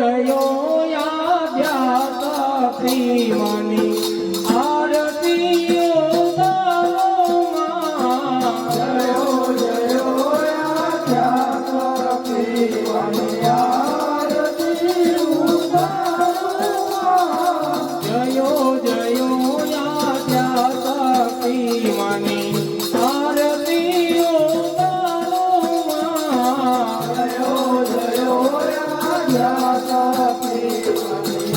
જયો યાદ્યા સખી મની આરતીઓ તારો માં જયો જયો યાદ્યા સખી મની આરતીઓ તારો માં જયો જયો યાદ્યા સખી મની આરતીઓ તારો માં જયો જયો યાદ્યા સખી મની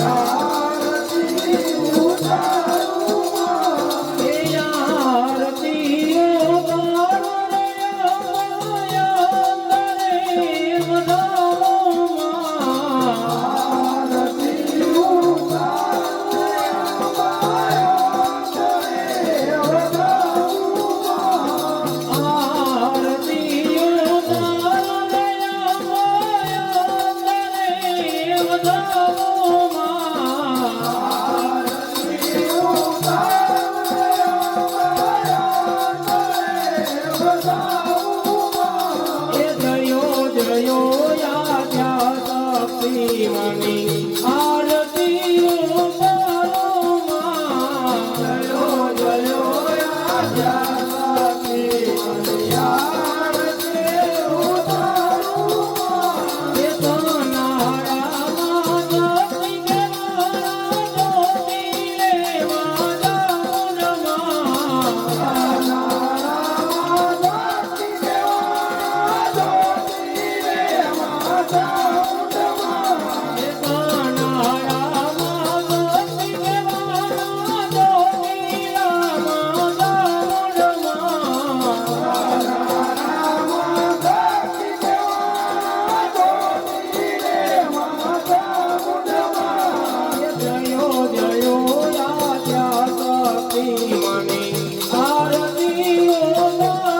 આરતીઓ તારો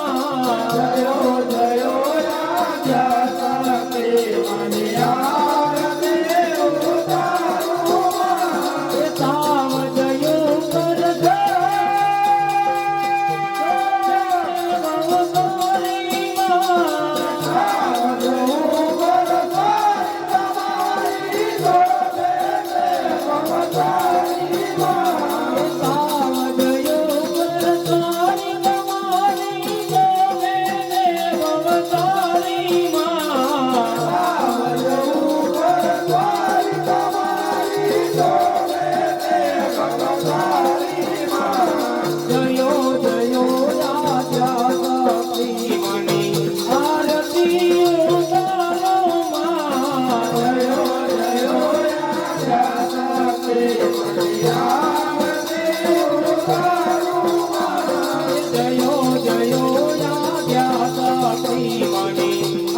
માં હે આરતીઓ તારો રે મનાવો માં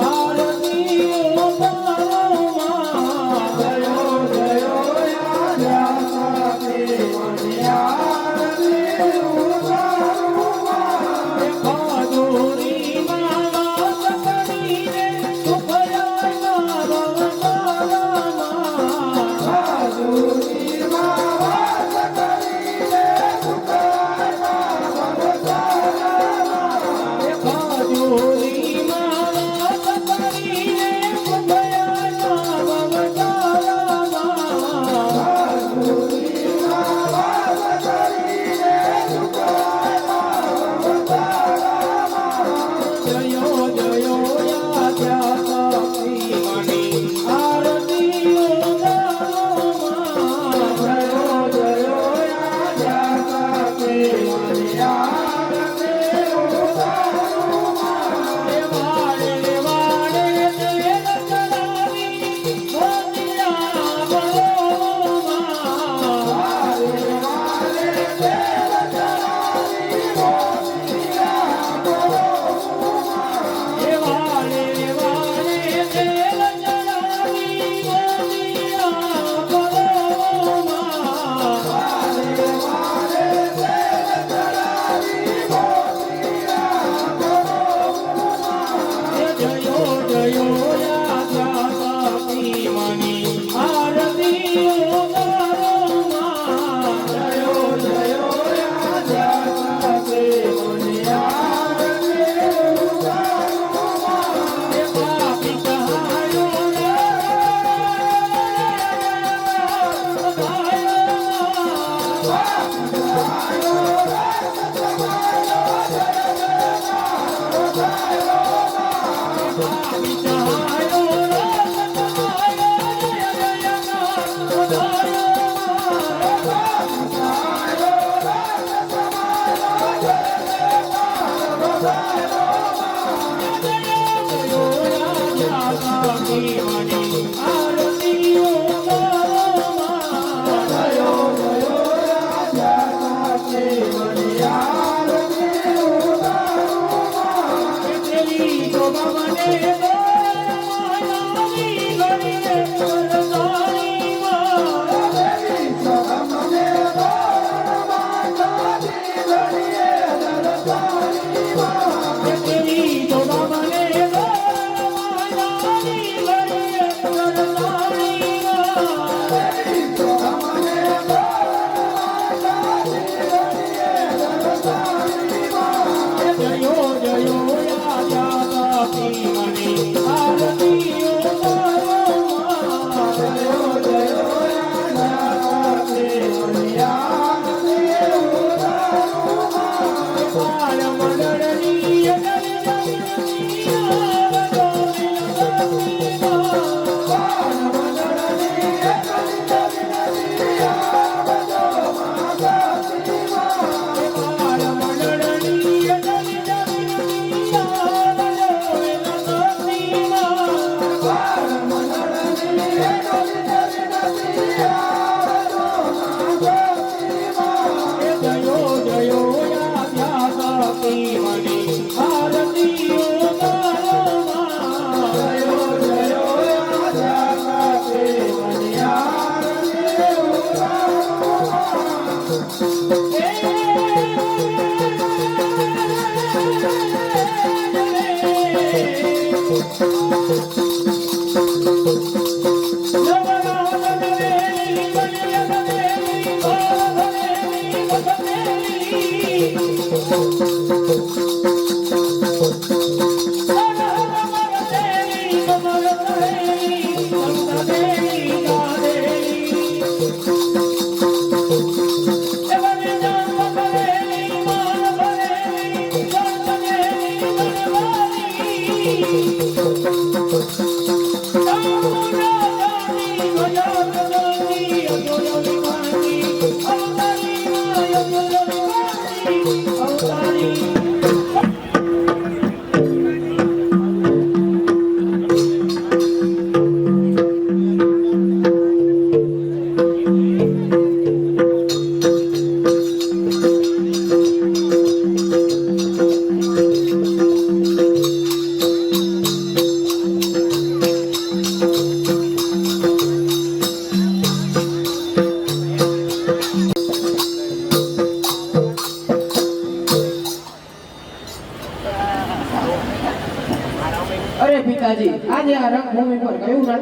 આરતીઓ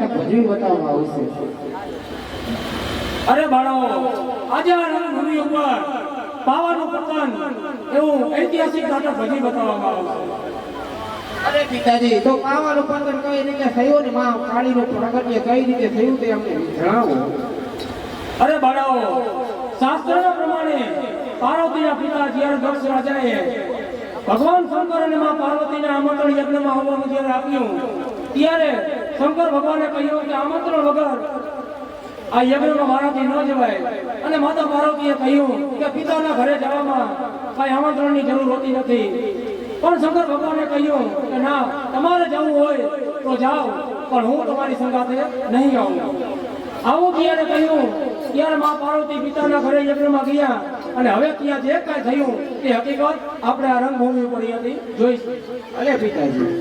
નાટક ભજવી બતાવવામાં આવશે. અરે બાળાઓ, આજે આ રંગભૂમિ ઉપર પાવાનું પતન એવું ઐતિહાસિક નાટક ભજવી બતાવવામાં આવશે. અરે પિતાજી, તો પાવાનું પતન કઈ રીતે થયું ને માં કાળીનું પ્રાગટ્ય કઈ રીતે થયું તે અમને જણાવો. અરે બાળાઓ, શાસ્ત્રના પ્રમાણે પાર્વતીના પિતા જ્યારે દક્ષ રાજાએ ભગવાન શંકર અને માં પાર્વતીને આમંત્રણ યજ્ઞમાં આવવાનું જ્યારે આપ્યું, ત્યારે શંકર ભગવાને કહ્યું કે આમંત્રણ વગર આ યજ્ઞમાં મારાથી ન જવાય. અને માતા પાર્વતીએ કહ્યું કે પિતાના ઘરે જવામાં કઈ આમંત્રણની જરૂર હોતી નથી. પણ શંકર ભગવાને કહ્યું કે ના, તમારે જવું હોય તો જાઓ, પણ હું તમારી સંગાથે નહીં આવું. આવું ત્યારે કહ્યું ત્યારે માં પાર્વતી પિતાના ઘરે યજ્ઞમાં ગયા. અને હવે ત્યાં જે કાંઈ થયું એ હકીકત આપણે આ રંગભૂમિ ઉપર અહીંયાથી જોઈશું. અરે પિતાજી,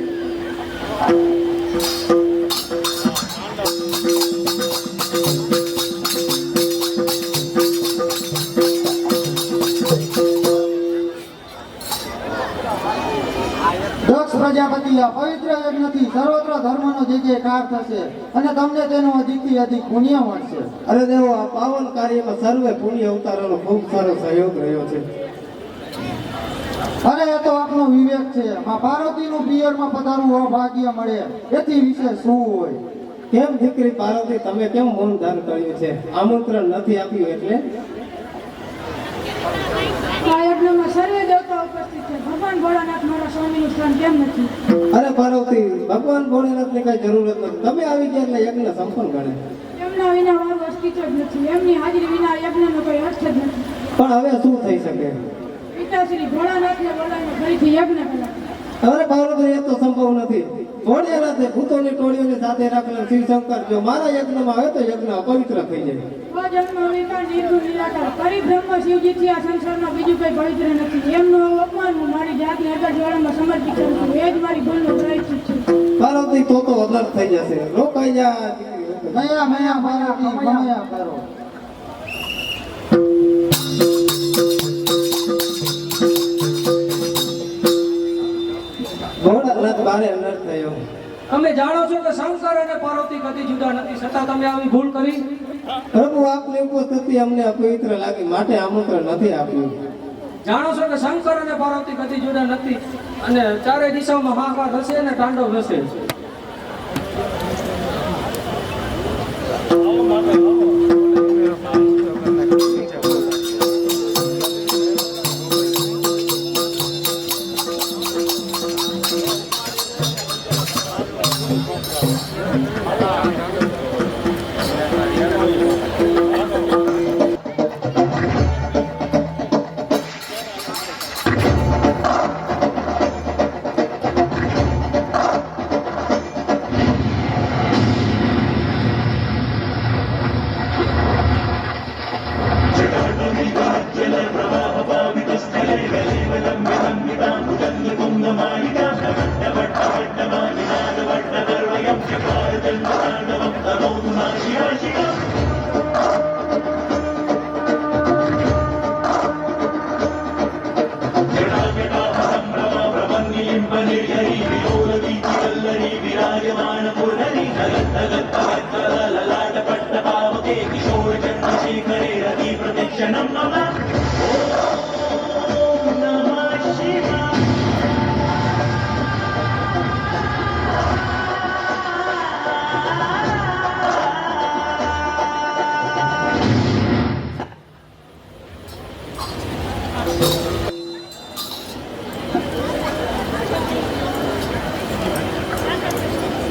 દક્ષ પ્રજાપતિ આ પવિત્ર યજ્ઞથી સર્વત્ર ધર્મનો જયજયકાર થશે અને તમને તેનું અધિકથી અધિક પુણ્ય મળશે. અરે દેવો, આ પાવન કાર્યમાં સર્વે પુણ્ય અવતારોનો ખૂબ સારો સહયોગ રહ્યો છે. અરે એ તો આપનો વિવેક છે. માં પાર્વતીનું પિયરમાં પધારવું અભાગ્ય મળે એથી વિશેષ શું હોય? કેમ દીકરી પાર્વતી, તમે કેમ મૌન ધારણ કર્યું છે? આમંત્રણ નથી આપ્યું એટલે? આ યજ્ઞમાં સર્વે દેવતાઓ ઉપસ્થિત છે. ભગવાન ભોળાનાથ મારા સ્વામીનું સ્થાન કેમ નથી? અરે પાર્વતી, ભગવાન ભોળેનાથની કઈ જરૂરત નથી. તમે આવી ગયા એટલે યજ્ઞ સંપન્ન ગણે. એમના વિના મારું અસ્તિત્વ જ નથી. એમની હાજરી વિના યજ્ઞનો કોઈ અર્થ જ નથી. પણ હવે શું થઈ શકે? પિતાશ્રી ભોળાનાથને બોલાવીને ફરીથી યજ્ઞ કરાવે. અરે પાર્વતી, એ તો સંભવ નથી. ભોળેનાથે ભૂતોની ટોળીઓને સાથે રાખેલા શિવ શંકર જો મારા યજ્ઞમાં આવે તો યજ્ઞ અપવિત્ર થઈ જાય. સ્વજન્મ વિકાર નિર્ગુણ નિરાકાર પરિબ્રહ્મ શિવજીથી આ સંસારમાં બીજું કંઈ પવિત્ર નથી. એમનું અપમાન હું મારી જાતને અગર જ્વાળામાં સમર્પિત કરું છું. એ જ મારી ભૂલનો પ્રાયશ્ચિત છે. પાર્વતી, તો અલગ થઈ જશે. રોકાઈ જા. મયા મયા પાર્વતી મયા કરો. ભોળાનાથ બારે અનર્થ થયો. તમે જાણો છો કે શંકર અને પાર્વતી કદી જુદા નથી, છતાં તમે આવી ભૂલ કરી. પ્રભુ, આપની ઉપસ્થિતિ અમને અપવિત્ર લાગી, માટે આમંત્રણ નથી આપ્યું. જાણો છો કે શંકર અને પાર્વતી કદી જુદા નથી અને ચારે દિશાઓમાં હાહાકાર થશે અને તાંડવ થશે.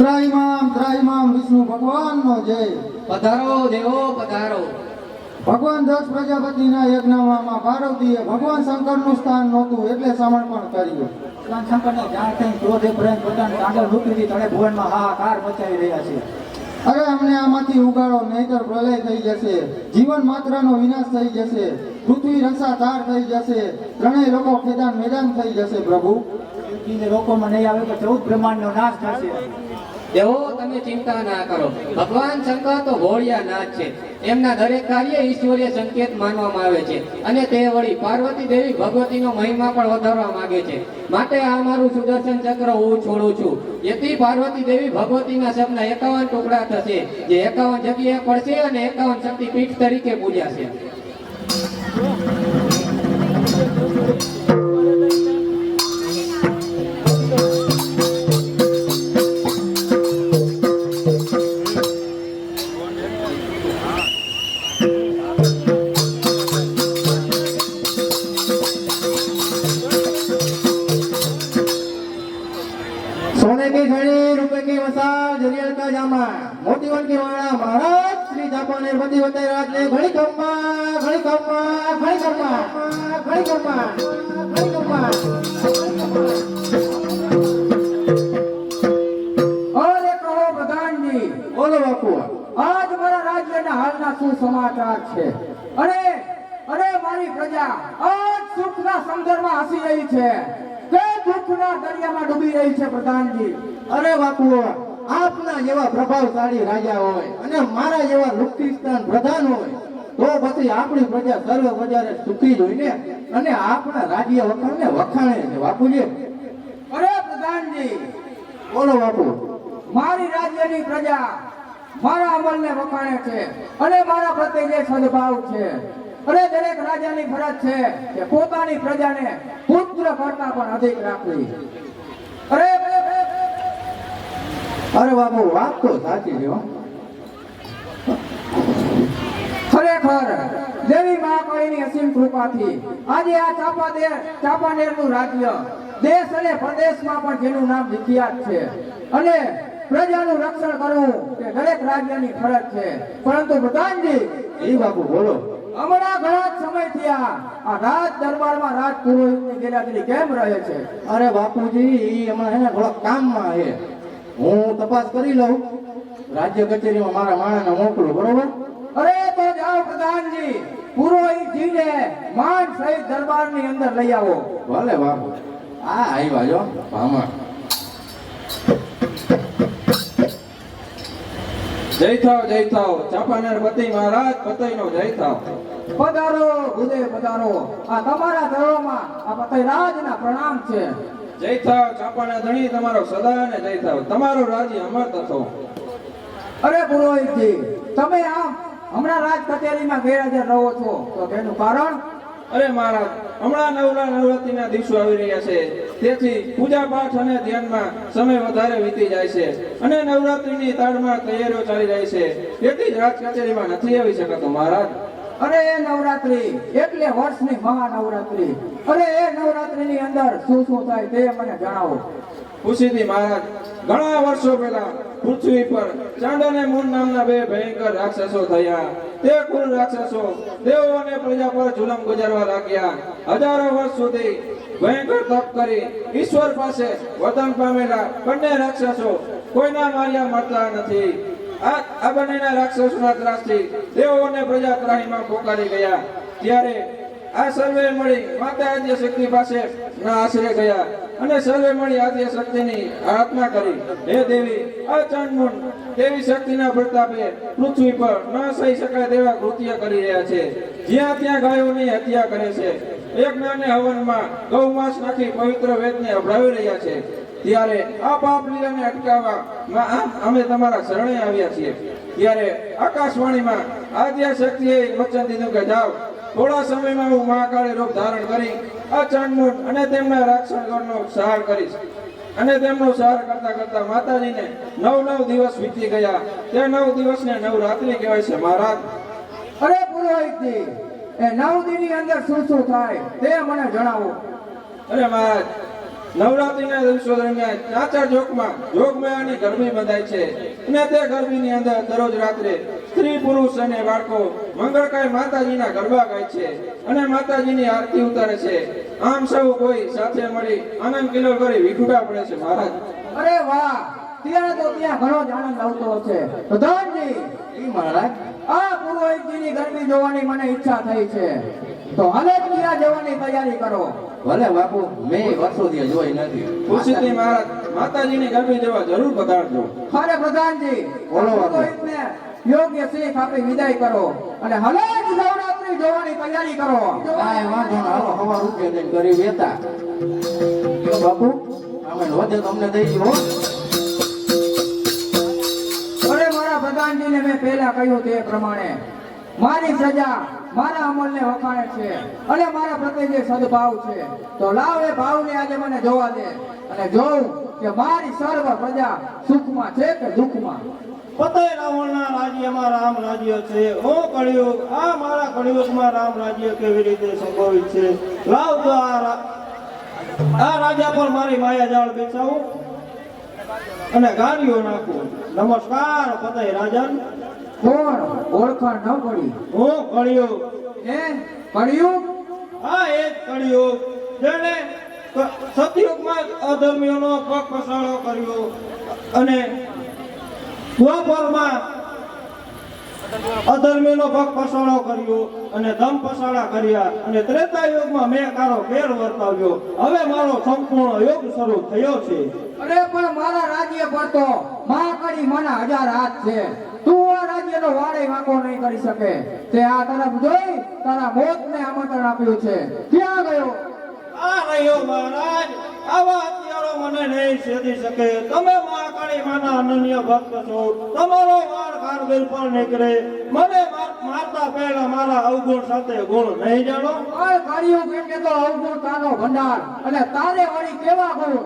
ત્રાહિમામ ત્રાહિમામ વિષ્ણુ ભગવાનનો જય. પધારો દેવો, પધારો. ભગવાન દક્ષ પ્રજાપતિના યજ્ઞમાં માં પાર્વતીએ ભગવાન શંકરનું સ્થાન નહોતું એટલે સમર્પણ કર્યું. ભગવાન શંકરને જાણ થઈ ક્રોધે પ્રેમ પોતાની કાંડલ રૂપીથી તળે ભુવનમાં હાહાકાર મચાવી રહ્યા છે. અરે અમને આમાંથી ઉગાડો, નહીતર પ્રલય થઈ જશે. જીવન માત્રનો વિનાશ થઈ જશે. પૃથ્વી રસાધાર થઈ જશે. ત્રણેય લોકો ખેદાન મેદાન થઈ જશે. પ્રભુ, શિવજીને લોકોમાં નહીં આવે તો 14 બ્રહ્માંડનો નાશ થશે. દેવો તમે ચિંતા ના કરો. ભગવાન શંકર તો ભોળિયા નાથ છે. એમના દરેક કાર્ય ઈશ્વરીય સંકેત માનવામાં આવે છે અને તે વળી પાર્વતી દેવી ભગવતીનો મહિમા પણ વધારવા માંગે છે. માટે આ મારું સુદર્શન ચક્ર હું છોડું છું. જેથી પાર્વતી દેવી ભગવતીના શબના 51 ટુકડા થશે, જે 51 જગ્યાએ પડશે અને 51 શક્તિપીઠ તરીકે પૂજાશે. सोने की घड़ी रुपए की मसाल जरियल का जामा मोती वन की वाणा महाराज श्री जापानेर बंदी होते रात ले घड़ी कम्मा घड़ी कम्मा घड़ी कम्मा घड़ी कम्मा घड़ी कम्मा। अरे कहो प्रधान जी, बोलो बापू। आज મારા રાજ્યના હાલના શું સમાચાર છે? અરે અરે મારી પ્રજા આજ સુખના સમુદ્રમાં હસી રહી છે કે દુઃખના દરિયામાં ડૂબી રહી છે પ્રધાનજી. અરે બાપુ, આપના જેવા પ્રભાવશાળી રાજા હોય અને મારા જેવા લુખ્ખિસ્તાન પ્રધાન હોય તો પછી આપણી પ્રજા સર્વ બજારે સુખી જ હોય ને, અને આપણા રાજ્ય વખાણને વખાણે છે બાપુજી. અરે પ્રધાનજી, બોલો બાપુ। મારી રાજ્યની પ્રજા મારા અમલને વખાણે છે અને મારા પ્રત્યે જે સદભાવ છે. અરે દરેક રાજાની ફરજ છે કે પોતાની પ્રજાને પુત્ર કરતા પણ અધિક રાખવી. અરે બાપુ, વાત તો સાચી છે હો। ખરેખર દેવી મહાકાળીની અસીમ કૃપાથી આજે આ ચાંપાનેરનું રાજ્ય દેશ અને પ્રદેશમાં પણ જેનું નામ વિખ્યાત છે અને પ્રજાનું રક્ષણ કરવું તે દરેક રાજ્યની ફરજ છે. પરંતુ પ્રધાનજી, એ બાપુ બોલો। હમણાં ઘણા જ સમયથી આ રાજ દરબારમાં રાજ પુરોહિતની ગેરહાજરી કેમ રહે છે? અરે બાપુજી, ઈ હમણાં એને થોડા કામમાં છે, હું તપાસ કરી લઉં, રાજ્ય કચેરીમાં મારા માણસને મોકલું, બરોબર? અરે તો જાઓ પ્રધાનજી, પુરોહિતજીને માન સહિત દરબારની અંદર લઈ આવો. ભલે બાપુ। આ આવ્યા જો ભામા। જય થાવ ચાંપાનેર પતિ મહારાજ પતઈનો જય થાવ। પધારો ગુદેવ પધારો, આ તમારા ચરણોમાં આ પતઈરાજના પ્રણામ છે. જય થાવ ચાંપાનેર ધણી, તમારો સદા ને જય થાવ, તમારું રાજ્ય અમર થતો। અરે પુરોહિતજી, તમે આમ હમણાં રાજ કચેરીમાં ગેરહાજર રહો છો તો તેનું કારણ? અરે મહારાજ, હમણાં નવરાત્રીના દિવસો આવી રહ્યા છે, તેથી પૂજા પાઠ અને ધ્યાનમાં સમય વધારે વીતી જાય છે અને નવરાત્રીની તાળમાં તૈયારીઓ ચાલી રહી છે, તેથી જ રાજ કચેરીમાં નથી આવી શકાતો મહારાજ। અરે એ નવરાત્રી એટલે વર્ષની મહાનવરાત્રી. અરે એ નવરાત્રીની અંદર શું શું થાય તે મને જણાવો. ખુશીથી મહારાજ, ઘણા વર્ષો પહેલા પૃથ્વી પર ચાંદ અને મૂન નામના બે ભયંકર રાક્ષસો થયા। તે કુલ રાક્ષસો દેવો અને પ્રજા પર જુલમ ગુજારવા લાગ્યા। હજારો વર્ષ સુધી ભયંકર તપ કરી ઈશ્વર પાસે વતન પામેલા બંને રાક્ષસો કોઈના માર્યા મરતા નથી। આ બંનેના રાક્ષસોના ત્રાસથી દેવો અને પ્રજા ત્રાહીમાં પોકારી ગયા। ત્યારે આ સર્વે મળી માતા આદ્ય શક્તિ પાસે ના આશરે ગયા અને સર્વે મળી આદ્ય શક્તિની આરાધના કરી। હે દેવી, આ ચાંદમુંડ દેવી શક્તિના પ્રતાપે પૃથ્વી પર ન સહી શકાય તેવા કૃત્ય કરી રહ્યા છે, જ્યાં ત્યાં ગાયોની હત્યા કરે છે, યજ્ઞ અને હવનમાં ગૌમાંસ નાખી પવિત્ર વેદને અભડાવી રહ્યા છે। ત્યારે આ પાપ લીલાને અટકાવવા અમે તમારા શરણે આવ્યા છીએ। ત્યારે આકાશવાણીમાં આદ્ય શક્તિએ વચન દીધું કે જાઓ, થોડા સમયમાં હું મહાકાળી રૂપ ધારણ કરી આ ચાંદમુંડ અને તેમના રાક્ષસગણનો સંહાર કરીશ। અને તેમનો સંહાર કરતા કરતા માતાજીને 9 દિવસ વીતી ગયા। તે 9 દિવસને નવરાત્રી કહેવાય છે મહારાજ। અરે પુરોહિતજી, એ 9 દિનની અંદર શું શું થાય તે મને જણાવો. અરે મહારાજ, નવરાત્રીના દિવસો દરમિયાન ચાચા ચોકમાં જોગમાયાની ગરબી બંધાય છે અને તે ગરબીની અંદર દરરોજ રાત્રે સ્ત્રી પુરુષ અને બાળકો મંગળકાય માતાજીના ગરબા ગાય છે અને માતાજીની આરતી ઉતારે છે। આમ સૌ કોઈ સાથે મળી આનંદ કિલ્લો કરી વિખુટા પડે છે મહારાજ। અરે વાહ, ત્યારે તો ત્યાં ઘણો જ આનંદ આવતો હશે. પ્રધાનજી, ઈ મહારાજ, આ પુરોહિતજીની ગરબી જોવાની મને ઈચ્છા થઈ છે, તો હાલે જ ત્યાં જવાની તૈયારી કરો. ભલે બાપુ, મેં વર્ષોથી જોઈ નથી. ખુશીથી મહારાજ માતાજીની ગરબી જવા જરૂર પધારજો. અરે પ્રધાનજી, બોલો. પુરોહિતને યોગ્ય શીખ આપી વિદાય કરો અને હાલે જ નવરાત્રી જોવાની તૈયારી કરો. કાંઈ વાંધો ના, હાલો સવાર ઉઠે જઈને કરી વેતા. જો બાપુ, અમે વધે તમને દઈ દો. અરે મારા પ્રધાનજીને મેં પહેલા કહ્યું તે પ્રમાણે મારી પ્રજા મારા અમલને વખાણે છે અને મારા પ્રત્યે જે સદભાવ છે, તો લાવ એ ભાવને આજે મને જોવા દે અને જોઉં કે મારી સર્વ પ્રજા સુખમાં છે કે દુઃખમાં. પતય રાવણના રાજ્યમાં રામ રાજ્ય છે. હું કળિયુગ, આ મારા કળિયુગમાં રામ રાજ્ય કેવી રીતે સંભવિત છે? લાવ તો આ રાજા પર મારી માયાજાળ બેસાવું અને ગાડીઓ નાખું. નમસ્કાર પતય રાજન. કોણ ઓળખાણ ન પડી? હું કળિયુગ, એ કળિયુગ? આ એક કળિયુગ જેને સતયુગમાં અધર્મીઓનો પગ પસારો કર્યો અને દ્વાપરમાં અધર્મીનો પગ પસારો કર્યો અને ધમ પસાડા કર્યા અને ત્રેતાયુગમાં મેં કારો ફેર વર્તાવ્યો. હવે મારો સંપૂર્ણ યુગ શરૂ થયો છે. અરે પણ મારા રાજ્ય પર તો મહાકાળી માના 1000 હાથ છે. તું આ રાજ્યનો વાડે વાંકો નહીં કરી શકે. તે આ તરફ જોઈ તારા મોતને આમંત્રણ આપ્યું છે. ક્યાં ગયો? આ રહ્યો મહારાજ. આવા હથિયારો મને નહીં છેદી શકે. તમે મહાકાળી માના અનન્ય ભક્ત છો. તમારો વાર કારગિલ પર નીકળે. મને મારતા પહેલા મારા અવગુણ સાથે ગુણ નહીં જાણો. આ કળિયુગ એટલે તો અવગુણ તારો ભંડાર અને તારે વળી કેવા ગુણ?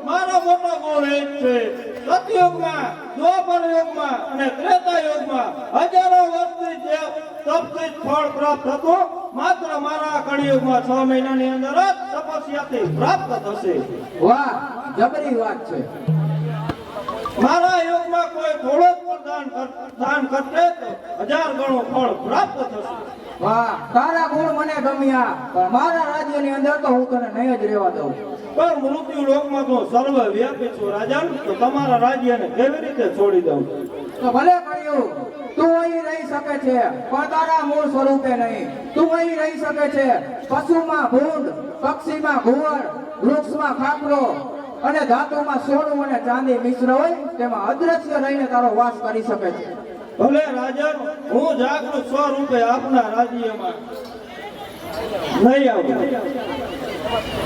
મારો મોટો ગુણ એ જ છે. સતયુગમાં, દ્વાપર યુગમાં અને ત્રેતા યુગમાં હજારો વર્ષથી જે તપથી ફળ પ્રાપ્ત થતું, માત્ર મારા કળિયુગમાં 6 મહિનાની અંદર જ તપસ્યાથી પ્રાપ્ત થશે. વાહ, જબરી વાત છે. મારા યુગમાં કોઈ થોડો જ પણ દાન કરશે તો 1000 ગણું ફળ પ્રાપ્ત થશે. વાહ, તારા ગુણ મને ગમ્યા, પણ મારા રાજ્યની અંદર તો હું તને નહીં જ રહેવા દઉં. પણ મૃત્યુ લોકમાં તો સર્વ વ્યાપી છું રાજન. તો તમારા રાજ્યને કેવી રીતે છોડી દઉં? તો ભલે કહ્યું, તું અહીં રહી શકે છે પણ તારા મૂળ સ્વરૂપે નહીં. તું અહીં રહી શકે છે પશુમાં ભૂંડ, પક્ષીમાં ઘુવડ, વૃક્ષમાં ખાપરો અને ધાતુમાં સોનું અને ચાંદી મિશ્ર હોય તેમાં અદ્રશ્ય રહીને તારો વાસ કરી શકે છે. ભલે રાજન, હું જાગૃત સ્વરૂપે આપના રાજ્યમાં નહીં આવું.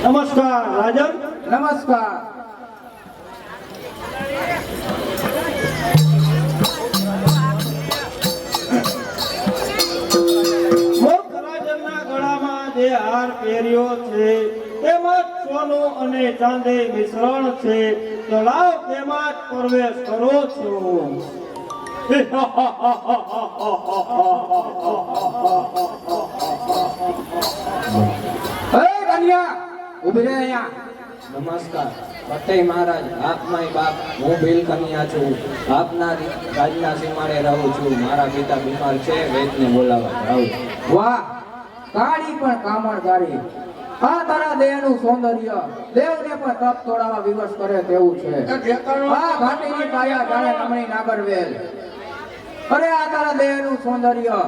નમસ્કાર રાજન. નમસ્કાર. મૂર્ખ રાજનના ગળામાં જે હાર પહેર્યો છે તેમાં સોનું અને ચાંદી મિશ્રણ છે. તો લાવ તેમાં જ પ્રવેશ કરો છું. હે કન્યા, ઊભી રહે અહીંયા. નમસ્કાર પતય મહારાજ. આપનાય બાપ, હું ભીલ કન્યા છું. આપના રાજના સીમાડે રહું છું. મારા પિતા બીમાર છે, વૈદ્યને બોલાવવા જાઉં. વાહ, કાળી પણ કામણકારી. આ તારા દેહનું સૌંદર્ય દેવને પણ તપ તોડાવવા વિવશ કરે તેવું છે. આ ઘાટીની કાયા જાણે નમણી નાગરવેલ. અરે આ તારા દેહનું સૌંદર્ય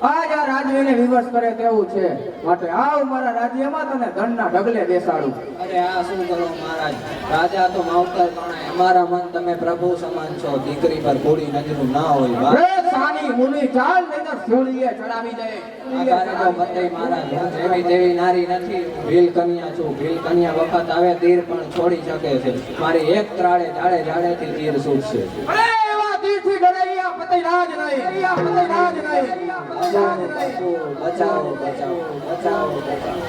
આજ આ રાજવીને વિવશ કરે તેવું છે. માટે આવ મારા રાજ્યમાં તને ધનના ઢગલે બેસાડું. અરે આ શું કરો મહારાજ? રાજા તો માવતર ગણાય. અમારા મન તમે પ્રભુ સમાન છો. દીકરી પર થોડી નજરું ના હોય. રે સાની મુની ચાલ નહીંતર શૂળીએ ચડાવી દે. આગારે તો પતય મહારાજ, હું જેવી તેવી નારી નથી. હું ભીલ કન્યા છું. ભીલ કન્યા વખત આવે તીર પણ છોડી શકે છે. મારી એક ત્રાળે જાડે જાડેથી તીર છૂટશે. અરે એવા તીરથી ડરાયા પતય રાજ નહીં. પતય રાજ નહીં. બચાવો બચાવો બચાવો બચાવો બચાવો.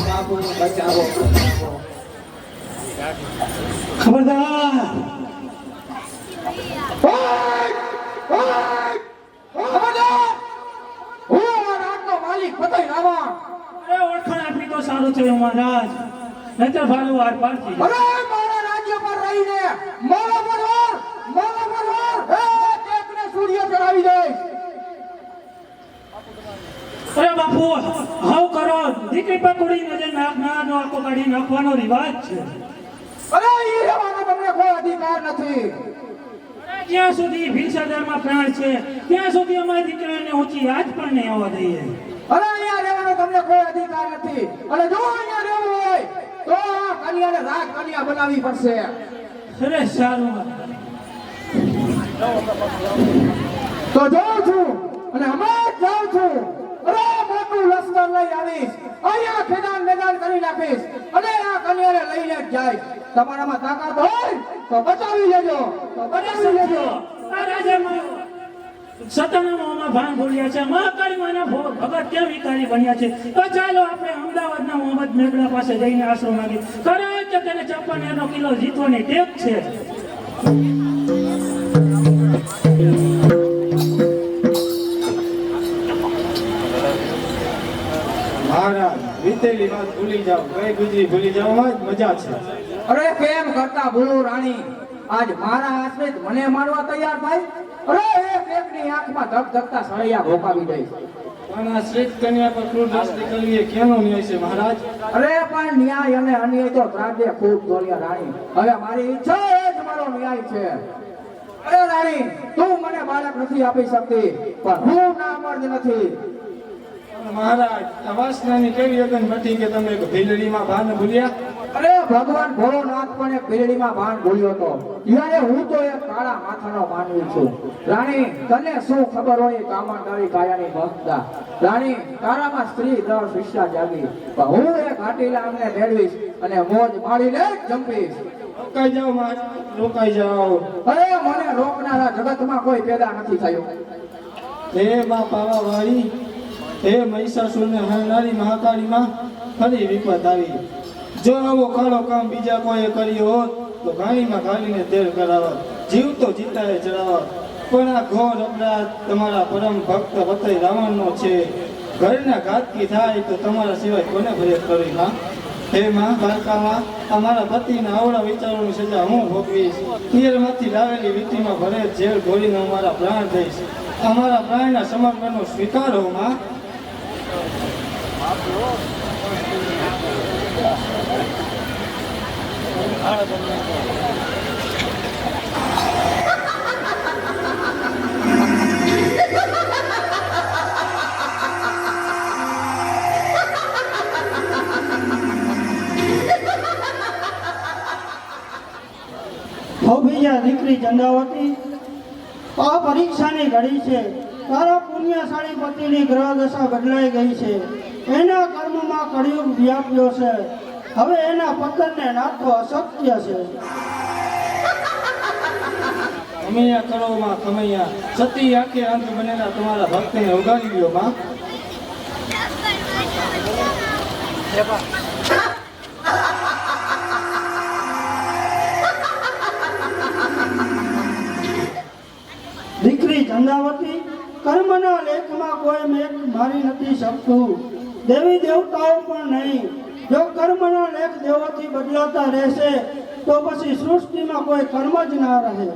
બાપુ બચાવો. ખબરદાર હું આ રાજનો માલિક પતઈ રાવણ. અરે ઓળખાણ આપી તો સારું થયું મહારાજ, નહીતર ભાલું આર પાર થઈ જાય. અરે મારા રાજ્ય પર રહીને મારા પર એકને સૂર્ય ચડાવી દઈશ. અરે બાપુ હાવ કરો, દીકરી પર કુડી નજર નાનો આખો કાઢી નાખવાનો રિવાજ છે. અરે એ રહેવાનો તમને કોઈ અધિકાર નથી. જ્યાં સુધી ભીષાદરમાં પ્રાણ છે ત્યાં સુધી અમારી દીકરીને ઊંચી આજ પણ નહીં આવવા દઈએ. અરે અહીંયા રહેવાનો તમને કોઈ અધિકાર નથી. અને જો અહીંયા રહેવું હોય તો આ કન્યાને રાજ કન્યા બનાવવી પડશે. અરે સારું, તો જાઉં છું અને હમણાં જ જાઉં છું. અરે મોટું લશ્કર લઈ આવીશ, અહીંયા ખેદાન મેદાન કરી નાખીશ અને આ કન્યાને લઈને જ જાય. તમારામાં તાકાત હોય તો બચાવી લેજો, તો બચાવી લેજો. આ રાજામાં સતાના મોંમાં ભાન ભૂલ્યા છે, મહાકાળીમાના ભગત કેમ વિકારી બન્યા છે. તો ચાલો આપણે અમદાવાદના મોહમ્મદ મેઘડા પાસે જઈને આશરો માંગીએ. ખરા કે તેને 56 કિલો જીતવાની ટેક છે. મહારાજ વીતેલી વાત ભૂલી જાઓ, કઈ ગુજરી ભૂલી જાઓમાં જ મજા છે. અરે કેમ કરતા ભૂલું રાણી, આજ મારા આશ્રિત મને મારવા તૈયાર થાય. અરે એક એકની આંખમાં ધક ધકતા સળિયા ભોકાવી દઈશ. પણ આ શ્રેષ્ઠ કન્યા પર ક્રૂર દ્રષ્ટિ કરવી એ કેનો ન્યાય છે મહારાજ? અરે પણ ન્યાય અને અન્યાય તો ત્રાજે ખૂબ દોર્યા રાણી. હવે મારી ઈચ્છા એ જ મારો ન્યાય છે. અરે રાણી, તું મને બાળક નથી આપી શકતી, પણ હું ના મર્દ નથી. મહારાજ આ વાસનાની કેવી અગન મટી કે તમે ભીલડીમાં ભાન ભૂલ્યા? અરે ભગવાન ભોળોનાથ પણ એક બિલ્ડીમાં ભાન ભૂલ્યો હતો, ત્યારે હું તો એક કાળા માથાનો માનવી છું. રાણી, તને શું ખબર હોય કામણદારી કાયાની ભક્તા? રાણી, તારામાં સ્ત્રી દર શિષ્યા જાગી, પણ હું એક હાટીલા અમને મેળવીશ અને મોજ માણીને જ જંપીશ. રોકાઈ જાઓ મહારાજ, રોકાઈ જાઓ. અરે મને રોકનારા જગતમાં કોઈ પેદા નથી થયું. હે બા પાવાવાળી, હે મહિષાસુરને હરનારી મહાકાળીમાં ફરી વિપત આવી. જો આવો કાળો કામ બીજા કોઈએ કર્યો હોત તો ઘાણીમાં ઘાલીને તેલ કરાવત, જીવ તો જીતાએ ચડાવત. પણ આ ઘોર અપરાધ તમારા પરમ ભક્ત વતઈ રાવણનો છે. ઘરના ઘાતકી થાય તો તમારા સિવાય કોને ફરિયાદ કરી? હા હે માં કાળકામાં, અમારા પતિના આવડા વિચારોની સજા હું ભોગવીશ. પિયરમાંથી લાવેલી વીંટીમાં ભરે ઝેર ઘોરીને અમારા પ્રાણ દઈશ. અમારા પ્રાણના સમર્પણનો સ્વીકારો માં. ભોભીયા દીકરી ચંદાવતી, આ પરીક્ષાની ઘડી છે. તારા પુણ્યશાળી પતિની ગ્રહ દશા બદલાઈ ગઈ છે. એના કર્મમાં કળિયુગ વ્યાપ્યો છે. હવે એના પતનને નાથવો અશક્ય છે. કમૈયા કરો માં કમૈયા, સતી આંખે અંત બનેલા તમારા ભક્તને ઉગાડી લ્યો માં. દીકરી ચંદાવતી, કર્મના લેખમાં કોઈ મેઘ મારી નથી શકતું, દેવી દેવતાઓ પણ નહીં. જો કર્મના લેખ દેવોથી બદલાતા રહેશે તો પછી સૃષ્ટિમાં કોઈ કર્મ જ ના રહે.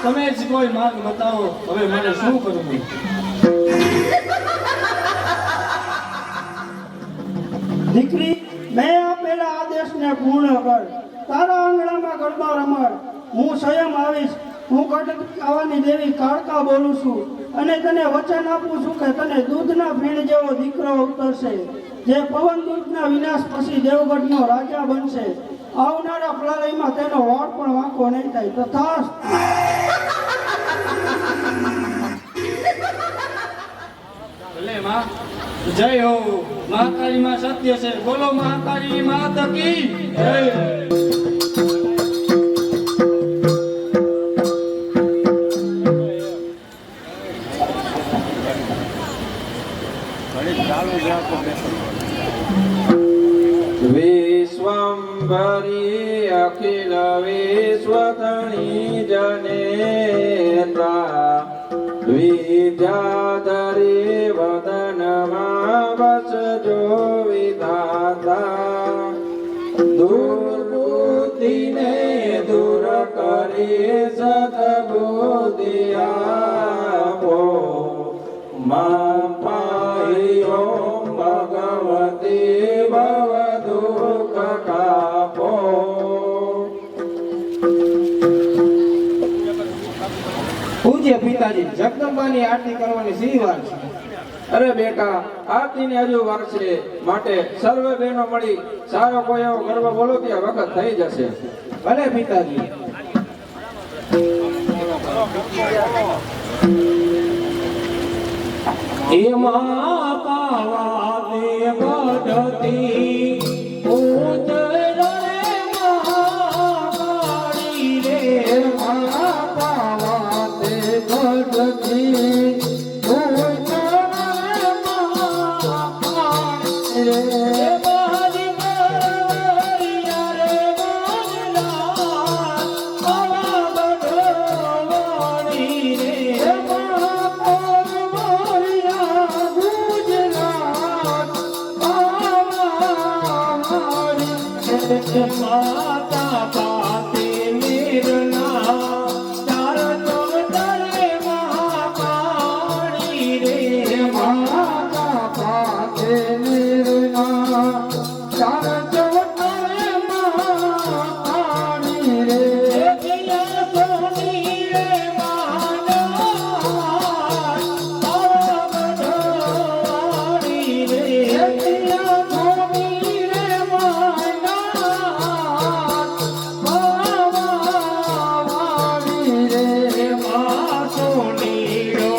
તમે જ કોઈ માર્ગ બતાવો, હવે મારે શું કરવું? દીકરી, મેં આપેલા આદેશને પૂર્ણ કર. તારા આંગણામાં ગરબા રમાડ. હું સ્વયં આવીશ. હું કટકાવાની દેવી કાળકા બોલું છું અને તને વચન આપું છું કે તને દૂધના ફીણ જેવો દીકરો ઉતરશે, જે પવન દૂધના વિનાશ પછી દેવગઢનો રાજા બનશે. આવનારા પ્રલયમાં તેનો વાળ પણ વાંકો નહીં થાય. તથાસ્તુ. ભલે માં, જય હો. મહાકાળી માં સત્ય છે. બોલો મહાકાળી માતા કી જય. અખિલ વિશ્વતણી જનેતા વિદ્યાધરી વદનમાં વસજો વિધાતા દુર્બુદ્ધિને દૂર કરી સદબુદ્ધિ આપો મા પાહી ઓમ ભગવતી ભવ દુઃખ કાપો. પૂજ્ય પિતાજી, જગદંબાની આરતી કરવાની સી વાર છે? અરે બેટા, આરતીની હજુ વાર છે, માટે સર્વે બહેનો મળી સારો કોઈ એવો ગરબો બોલો ત્યાં વખત થઈ જશે. ભલે પિતાજી. એમાં પાવાતે બઢતી ઊંચ રે મહાકાળી રે. એમાં પાવાતે બઢતી ઊંચ રે મહાકાળી રે. મારી ગોરિયા રે ગોજલા પાવા બઢવાણી રે. માતા પાતે નિર્ના ચાર ચોતરે મહાકાળી રે. માતા પાતે નિર્ના ચાર ચોતરે મહાકાળી રે. પિયા સોની રે માનવા પાવડવાળી રે. પિયા સોની રે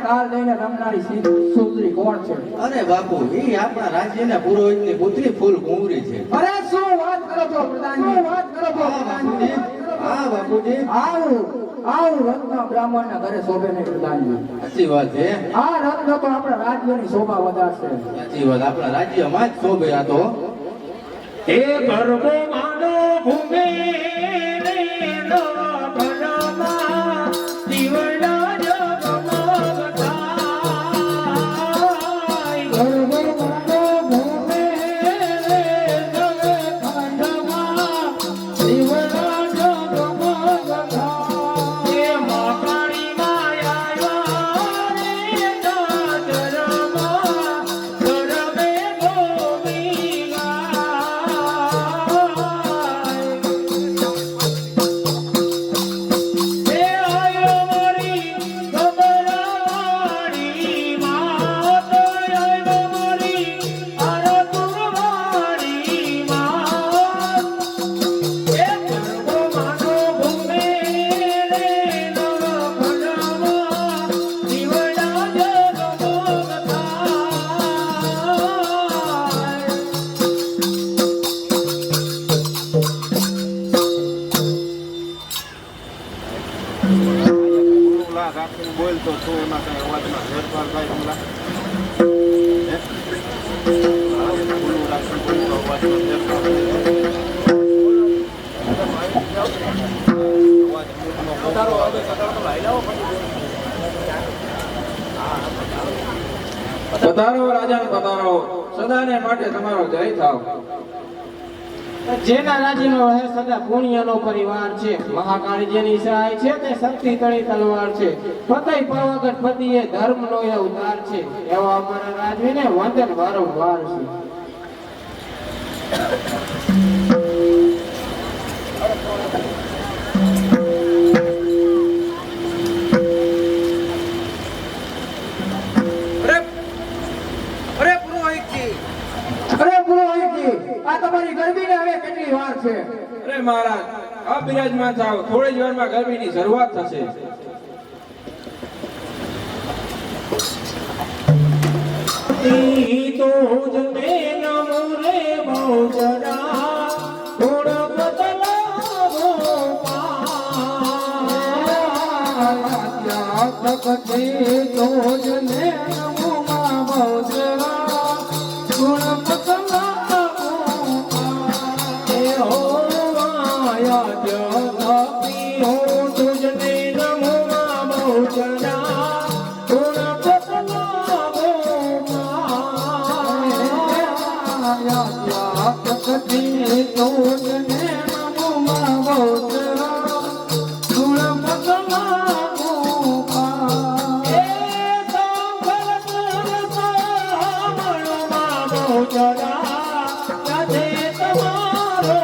તાલ લઈને રમનારી સુંદરી કોણ છે? અરે બાપુ, એ આપણા રાજ્યના પુરોહિતની પુત્રી ફૂલ કુંવરી છે. અરે શું વાત કરો છો પ્રધાનજી? શું વાત કરો છો પ્રધાનજી? હા બાપુજી, આવું રત્ન બ્રાહ્મણના ઘરે શોભે નહીં પ્રધાનજી. સાચી વાત છે. આ રત્ન તો આપણા રાજ્યની શોભા વધારશે. સાચી વાત, આપણા રાજ્યમાં જ શોભે. આ તો એ ગરબો માનો ભૂમે રે નવા ભલામાં દીવડા જગમગ થાય. ગરબો માનો ભૂમે રે નવે ખંડમાં દીવડા જગમગ થાય. એ મહાકાળી માયા રે દાદરમાં ગરબે ગોમી બોલતો તો એમાં કઈ અવાજમાં ફેરફાર થાય હમણાં પધારો રાજા, પધારો. સદાને માટે તમારો જય થાવ. જેના રાજ્યનો રહે સદા પુણ્યનો પરિવાર છે. મહાકાળી જેની સહાય છે તે શક્તિ તળી તલવાર છે. પતઈ પાવાગઢ પતિએ ધર્મનો એ ઉદ્ધાર છે. એવા અમારા રાજવીને વંદન વારંવાર છે. અરે કેટલી વાર છે? અરે મહારાજ, આપ બિરાજમાન થાઓ, થોડી જ વારમાં ગરમીની શરૂઆત થશે. તો જને નમો રે બહુચરા ગુણ બદલાવો ભક્તિ તો જને નમો માં બહુચરા ગુણ બદલાવો એ હો માયા જગતી હો તુજને નમો માં બહુચરા ગુણ બદલાવો ભક્તિ તો જને નમો માં બહુચરા ગુણ બદલાવો એ સાંભળ સાંભળો માં બહુચરા રાધે તમારો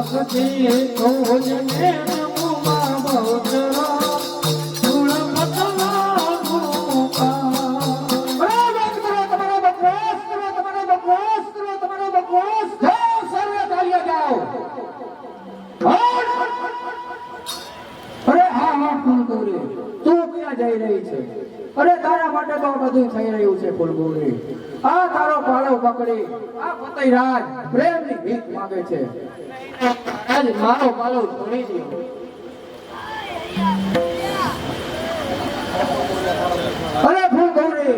ભક્તિ તો જને નમો માં બહુચરા ગુણ બદલાવો જાઓ, સર્વે ચાલ્યા જાઓ. અરે હા ફૂલગોરી, તું ક્યાં જઈ રહી છે? અરે તારા માટે તો બધું થઈ રહ્યું છે ફૂલગોરી. આ તારો પાળો પકડી આ પતઈરાજ પ્રેમની ભીખ માંગે છે. આજ મારો પાલો છોડી દો. અરે ફૂલગોરી,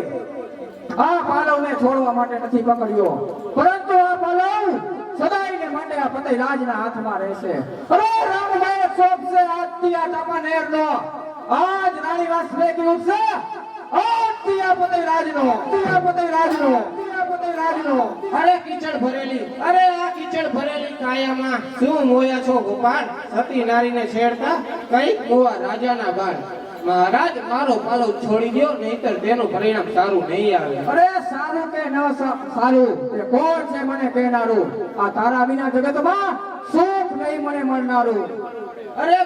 આ પાલવને છોડવા માટે નથી પકડ્યો, પરંતુ આ પાલવ સદાયને માટે આ પતઈરાજના હાથમાં રહેશે. અરે રામભાઈ સોંપશે આજથી આ ચાંપાનેરનો, આજ રાણીવાસ વેગી ઉઠશે આજથી આ પતઈરાજનો, અરે કીચડ ભરેલી, અરે આ કીચડ ભરેલી કાયામાં શું મોયા છો ગોપાલ? સતી નારીને છેડતા કઈ કુવા રાજાના બાળ. મહારાજ મારો પાલો છોડી દો, નહીતર તેનું પરિણામ સારું નહીં આવે. અરે સારું કે ન સારું એ કોણ છે મને કહેનારું? આ તારા વિના જગતમાં સુખ નહીં મને મળનારું. અરે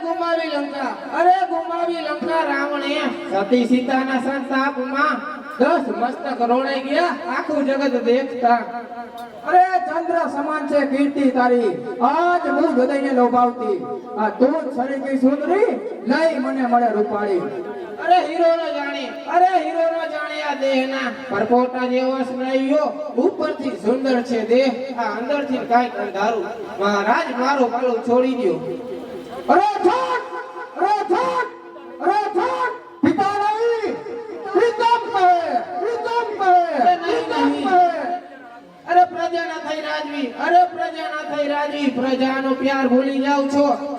ગુમાવી લંકા રાવણે સતી સીતાના સંતાપમાં 10 મસ્તક રોડાઈ ગયા, આખું જગત દેખતા. અરે ચંદ્ર સમાન છે કીર્તિ તારી, આજ હું હૃદયને લોભાવતી. આ તું સરીકી સુંદરી નહીં મને મળે રૂપાળી. અરે હીરો ન જાણે આ દેહના પરપોટા જેવો સ્નાયુઓ, ઉપરથી સુંદર છે દેહ, આ અંદરથી કાંઈક અંધારું. મહારાજ મારો પાલો છોડી દો. અરે છોડ, પિતા નહીં, પ્રીતમ કહે. અરે નહીં. અરે પ્રજા ના થઈ રાજવી, પ્રજાનો પ્યાર ભૂલી જાવ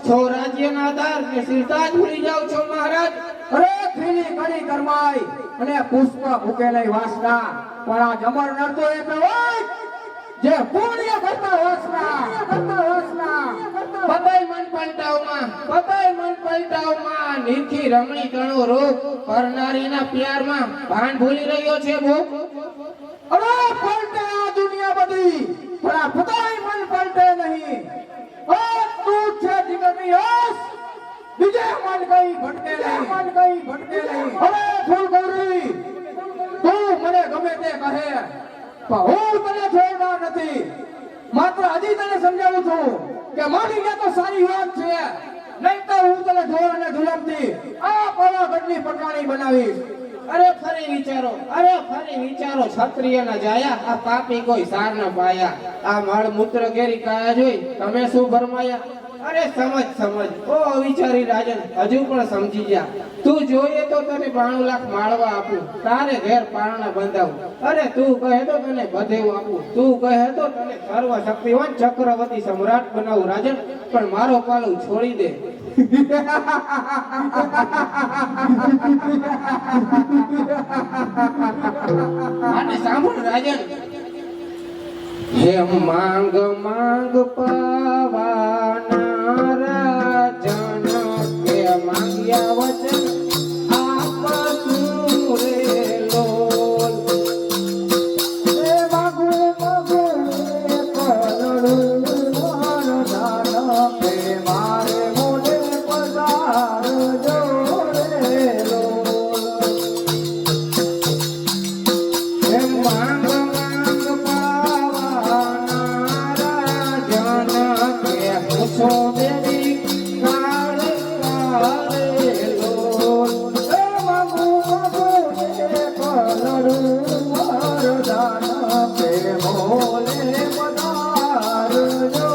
છો રાજ્યના આધાર ને સિરતાજ ભૂલી જાવ છો મહારાજ. અરે ખીલી કડી કરમાઈ અને પુષ્પ મૂકે નહીં વાસના, પણ આ જમર નડતો એ હોય જે પુણ્ય કરતા વાસના. પતઈ મન પલટાવમાં નિરખી રમણી તણો રોગ કરનારીના પ્યારમાં ભાન ભૂલી રહ્યો છે ભોગ. અરે પલટે આ દુનિયા બધી, પણ આ પતાય મન પલટે નહીં. આ તું છે જીગરની આસ, બીજે મન કઈ ભટકે નહીં. અરે ફૂલગોરી, તું મને ગમે તે કહે, પણ હું તને છોડનાર નથી. માત્ર હજી તને સમજાવું છું કે મારી ગયા તો સારી વાત છે, નહીં તો હું તને જોર અને જુલમથી આ પાવાગઢની પટકાણી બનાવીશ. અરે ફરી વિચારો ક્ષત્રિયના જાયા, આ પાપી કોઈ સાર ન પાયા. આ મળ મૂત્ર ઘેરી કાયા જોઈ તમે શું ભરમાયા? અરે સમજ ઓ અવિચારી રાજન, હજુ પણ સમજી જા. તું જોઈએ તો તને 92 લાખ માળવા આપું, તારે ઘેર પારણા બંધાવું. અરે તું કહે તો તને બધેવું આપું, તું કહે તો તને સર્વ શક્તિવાન ચક્રવર્તી સમ્રાટ બનાવું રાજન, પણ મારો પાલો છોડી દે. અને સાંભળ રાજન, હે માંગ પાવાના રાજન, કે માંગ્યા પૂછો દેવી કાળ કાળેલો એ મગુ મગુ એ કલરું વરદાન પ્રેમોલે પધારજો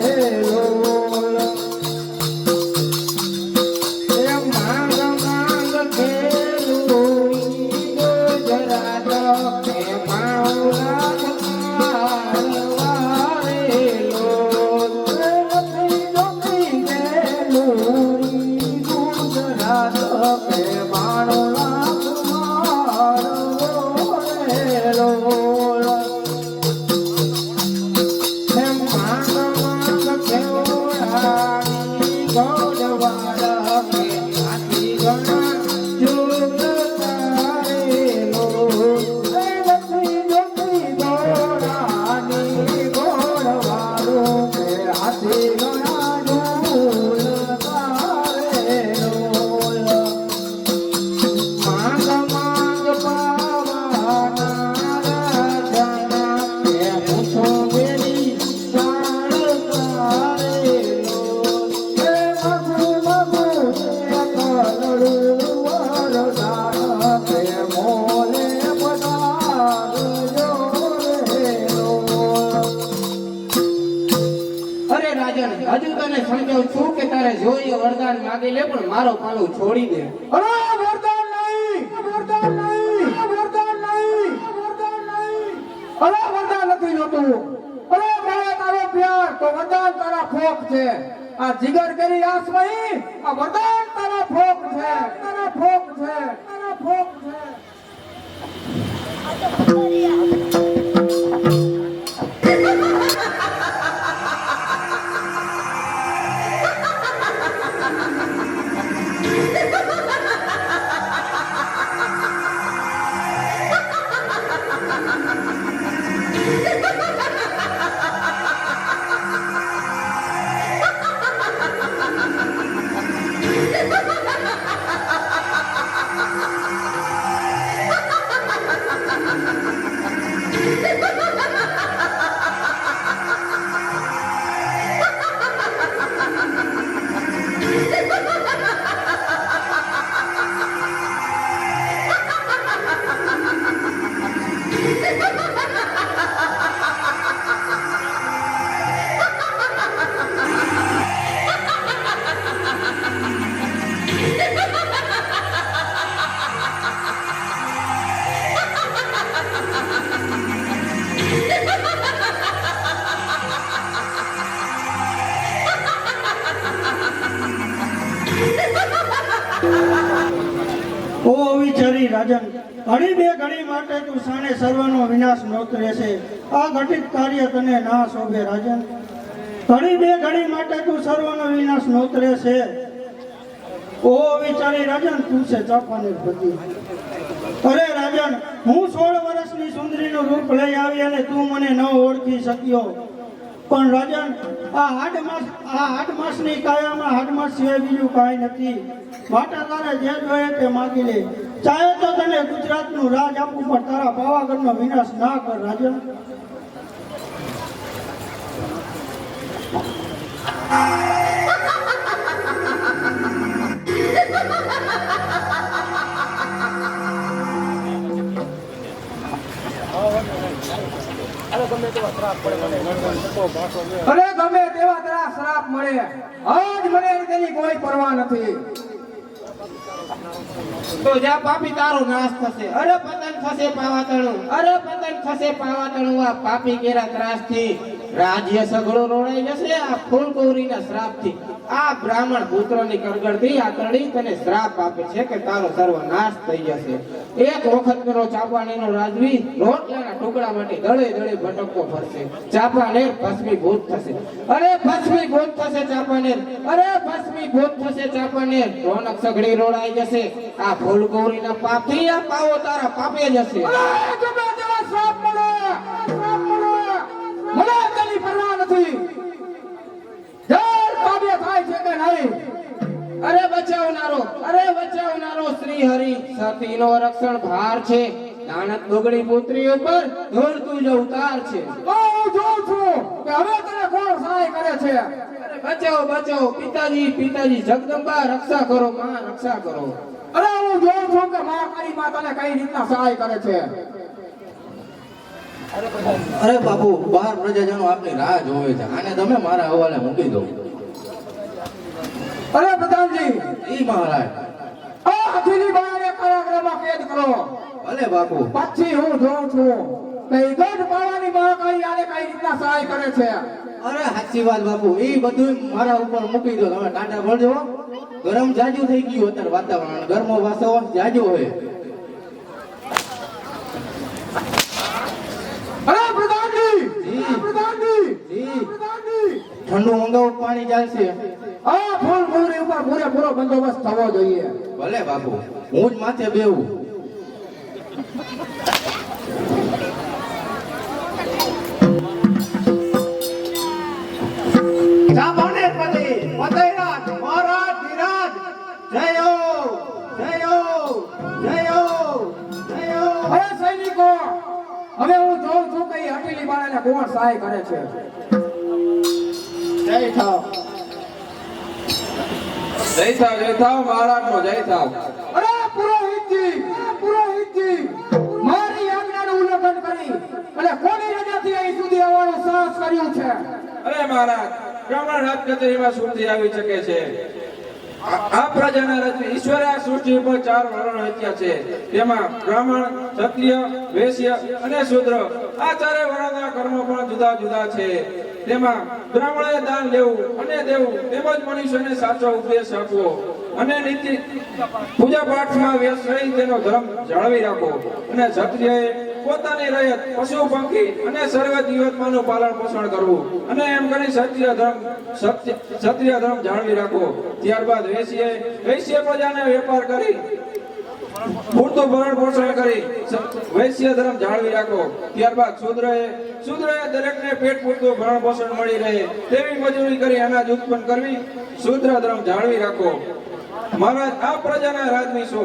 રે લોલ એ માંગ માંગ ખેલું ગુજરાત કે માઉલા હજુ તને સમજાવું છું કે તારે જોઈએ વરદાન માંગી લે પણ મારો પાલું છોડી દે. અરે વરદાન નહીં, વરદાન નહીં, વરદાન નહીં, વરદાન નહીં. અરે વરદાન નથી જોતું. અરે મારા તારો પ્યાર તો વરદાન તારા ફોક છે. આ જીગર કરી આસમઈ આ વરદાન તારા ફોક છે, તારા ફોક છે, તારા ફોક છે. ઓ વિચારી રાજન, ઘડી બે ઘડી માટે તું સાને સર્વનો વિનાશ નોતરે છે. આ ઘટિત કાર્ય તને ના શોભે રાજન. ઘડી બે ઘડી માટે તું સર્વનો વિનાશ નોતરે છે. ઓ વિચારી રાજન, તું છે ચાપાનેર પતિ. અરે રાજન, હું 16 વર્ષની સુંદરીનું રૂપ લઈ આવી અને તું મને ન ઓળખી શક્યો. પણ રાજન, આ આઠ માસની કાયામાં હાડમાસ સિવાય બીજું કાંઈ નથી. માટે તારે જે જોઈએ તે માગી લે. ચાહે તો તને ગુજરાતનું રાજ આપવું, પણ તારા પાવાગઢનો વિનાશ ના કર રાજન. અરે ગમે તેવા તારા શ્રાપ મળે, આજ મને તેની કોઈ પરવા નથી. તો જા પાપી, તારો નાશ થશે. અરે પતન થશે પાવાતણું, અરે પતન થશે પાવાતણું. આ પાપી કેરા ત્રાસથી રાજ્ય સઘળો રોડાઈ જશે આ ફૂલગૌરીના શ્રાપથી. આ બ્રાહ્મણ પુત્રની કરગરથી આ તળી તને શ્રાપ આપે છે કે તારો સર્વનાશ થઈ જશે. એક વખતનો ચાંપાનેરનો રાજવી રોટલાના ટુકડા માટે દળે દળે ભટકતો ફરશે. ચાંપાનેર ભસ્મીભૂત થશે. અરે ભસ્મીભૂત થશે ચાંપાનેર, અરે ભસ્મીભૂત થશે ચાંપાનેર. રોનક સઘળી રોડાઈ જશે આ ફૂલગૌરીના પાપથી. આ પાવો તારા પાપે જશે. મને તેની પરવા નથી. જળ કાવ્ય થાય છે કે નહીં? અરે બચાવનારો શ્રી હરિ સતીનો રક્ષણ ભાર છે. દાનત બગડી પુત્રી ઉપર દોડતું જ અવતાર છે. હું જોઉં છું કે હવે તને કોણ સહાય કરે છે. અરે બચાવો બચાવો પિતાજી પિતાજી જગદંબા રક્ષા કરો માં રક્ષા કરો. અરે હું જોઉં છું કે મહાકાળી માં તને કઈ રીતના સહાય કરે છે. અરે બાપુ બહાર પ્રજાજનો આપની રાહ જોવે છે, આને તમે મારા હવાલે મૂકી દો. અરે પ્રધાનજી, ઈ મહારાજ. આ હાથીની બાળાને કારાગૃહમાં કેદ કરો. ભલે બાપુ. પછી હું જોઉં છું કે ઈ ગઢ પાવાની મહાકાળી આને કઈ રીતના સહાય કરે છે. અરે સાચી વાત બાપુ, એ બધું મારા ઉપર મૂકી દો. તમે ટાટા ભરજો. ગરમ જાજુ થઈ ગયું અત્યારે વાતાવરણ, ગરમો વાસો જાજુ હોય. અરે પ્રધાનજી, જી. પ્રધાનજી, જી. પ્રધાનજી, ઠંડુ મંગાવું પાણી ચાલશે? આ ફૂલ ફૂલરી ઉપર પૂરેપૂરો બંદોબસ્ત થવો જોઈએ. ભલે બાપુ, હું જ માથે બેવું. અરે સૈનિકો, હવે હું જોઉં છું કે ઈ હઠીલી બાળાને કોણ સહાય કરે છે. જય થાવ. જય થાવ મહારાજનો જય થાવ. અરે પુરોહિતજી, પુરોહિતજી, મારી આજ્ઞાનું ઉલ્લંઘન કરી અને કોની રજાથી અહીં સુધી આવવાનું સાહસ કર્યું છે? અરે મહારાજ બ્રાહ્મણ રાજ કચેરીમાં શુદ્ધિ આવી શકે છે. આ પ્રજાના રચના ઈશ્વરે આ સૃષ્ટિ ઉપર 4 વર્ણો રચ્યા છે. તેમાં બ્રાહ્મણ, ક્ષત્રિય, વૈશ્ય અને શૂદ્ર આ 4 વર્ણોના કર્મો પણ જુદા જુદા છે. તેમાં બ્રાહ્મણે દાન લેવું અને દેવું તેમજ મનુષ્યને સાચો ઉપદેશ આપવો અને નીતિ પૂજા પાઠમાં વ્યસ્ત રહી તેનો ધર્મ જાળવી રાખવો અને ક્ષત્રિયએ પોતાની રયત પશુ પંખી અને સર્વ જીવાત્માનું પાલન પોષણ કરવું અને એમ કરી ક્ષત્રિય ધર્મ જાળવી રાખવો. ત્યારબાદ વૈશ્ય પ્રજાને વેપાર કરી પૂરતું ભરણ પોષણ કરી વૈશ્ય ધર્મ જાળવી રાખો. ત્યારબાદ શૂદ્રએ દરેકને પેટ પૂરતું ભરણ પોષણ મળી રહે તેવી મજૂરી કરી અનાજ ઉત્પન્ન કરવી શૂદ્ર ધર્મ જાળવી રાખો. મહારાજ આ પ્રજાના રાજનીશો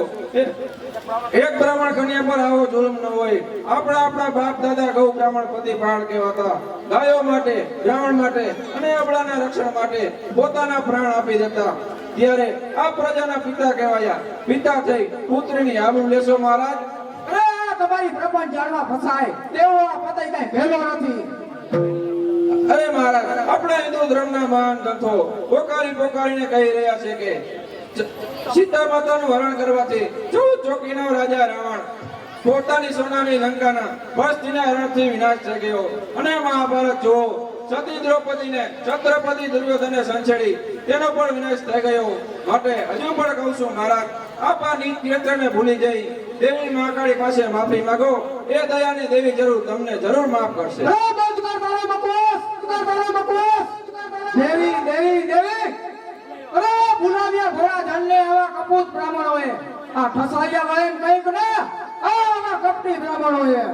એક બ્રાહ્મણ કન્યા પર આવો જુલ્મ ન હોય. આપણા બાપ દાદા ગૌ બ્રાહ્મણ પ્રતિપાળ કહેવાતા. ગાયો માટે, બ્રાહ્મણ માટે અને અબળાના રક્ષણ માટે પોતાના પ્રાણ આપી દેતા. ત્યારે આ પ્રજાના પિતા કહેવાયા. પિતા થઈ પુત્રીની આબરૂ લેશો મહારાજ? અરે આ તમારી પ્રપંચ જાણવા ફસાય તેવો આ પતઈ કઈ ભેલો નથી. અરે મહારાજ આપણા હિન્દુ ધર્મના મહાન ગ્રંથો પોકારીને કહી રહ્યા છે કે સીતા માતાનું હરણ કરવાથી 14 ચોકીનો રાજા રાવણ પોતાની સોનાની લંકાના બસ્તીના હરણથી વિનાશ થઈ ગયો. અને મહાભારત જો સતી દ્રૌપદીને છત્રપતિ દુર્યોધને સંછેડી તેનો પણ વિનાશ થઈ ગયો. માટે હજુ પણ કહું છું મહારાજ, આપ આ નીચ નેત્રને ભૂલી જઈ દેવી મહાકાળી પાસે માફી માંગો. એ દયાની દેવી તમને જરૂર માફ કરશે. દેવી દેવી દેવી, અરે ભૂલાવ્યા ભોળા જનને આવા કપૂત બ્રાહ્મણોએ આ ઠસાયા વાયન કંઈક ને આવા કપટી બ્રાહ્મણોએ.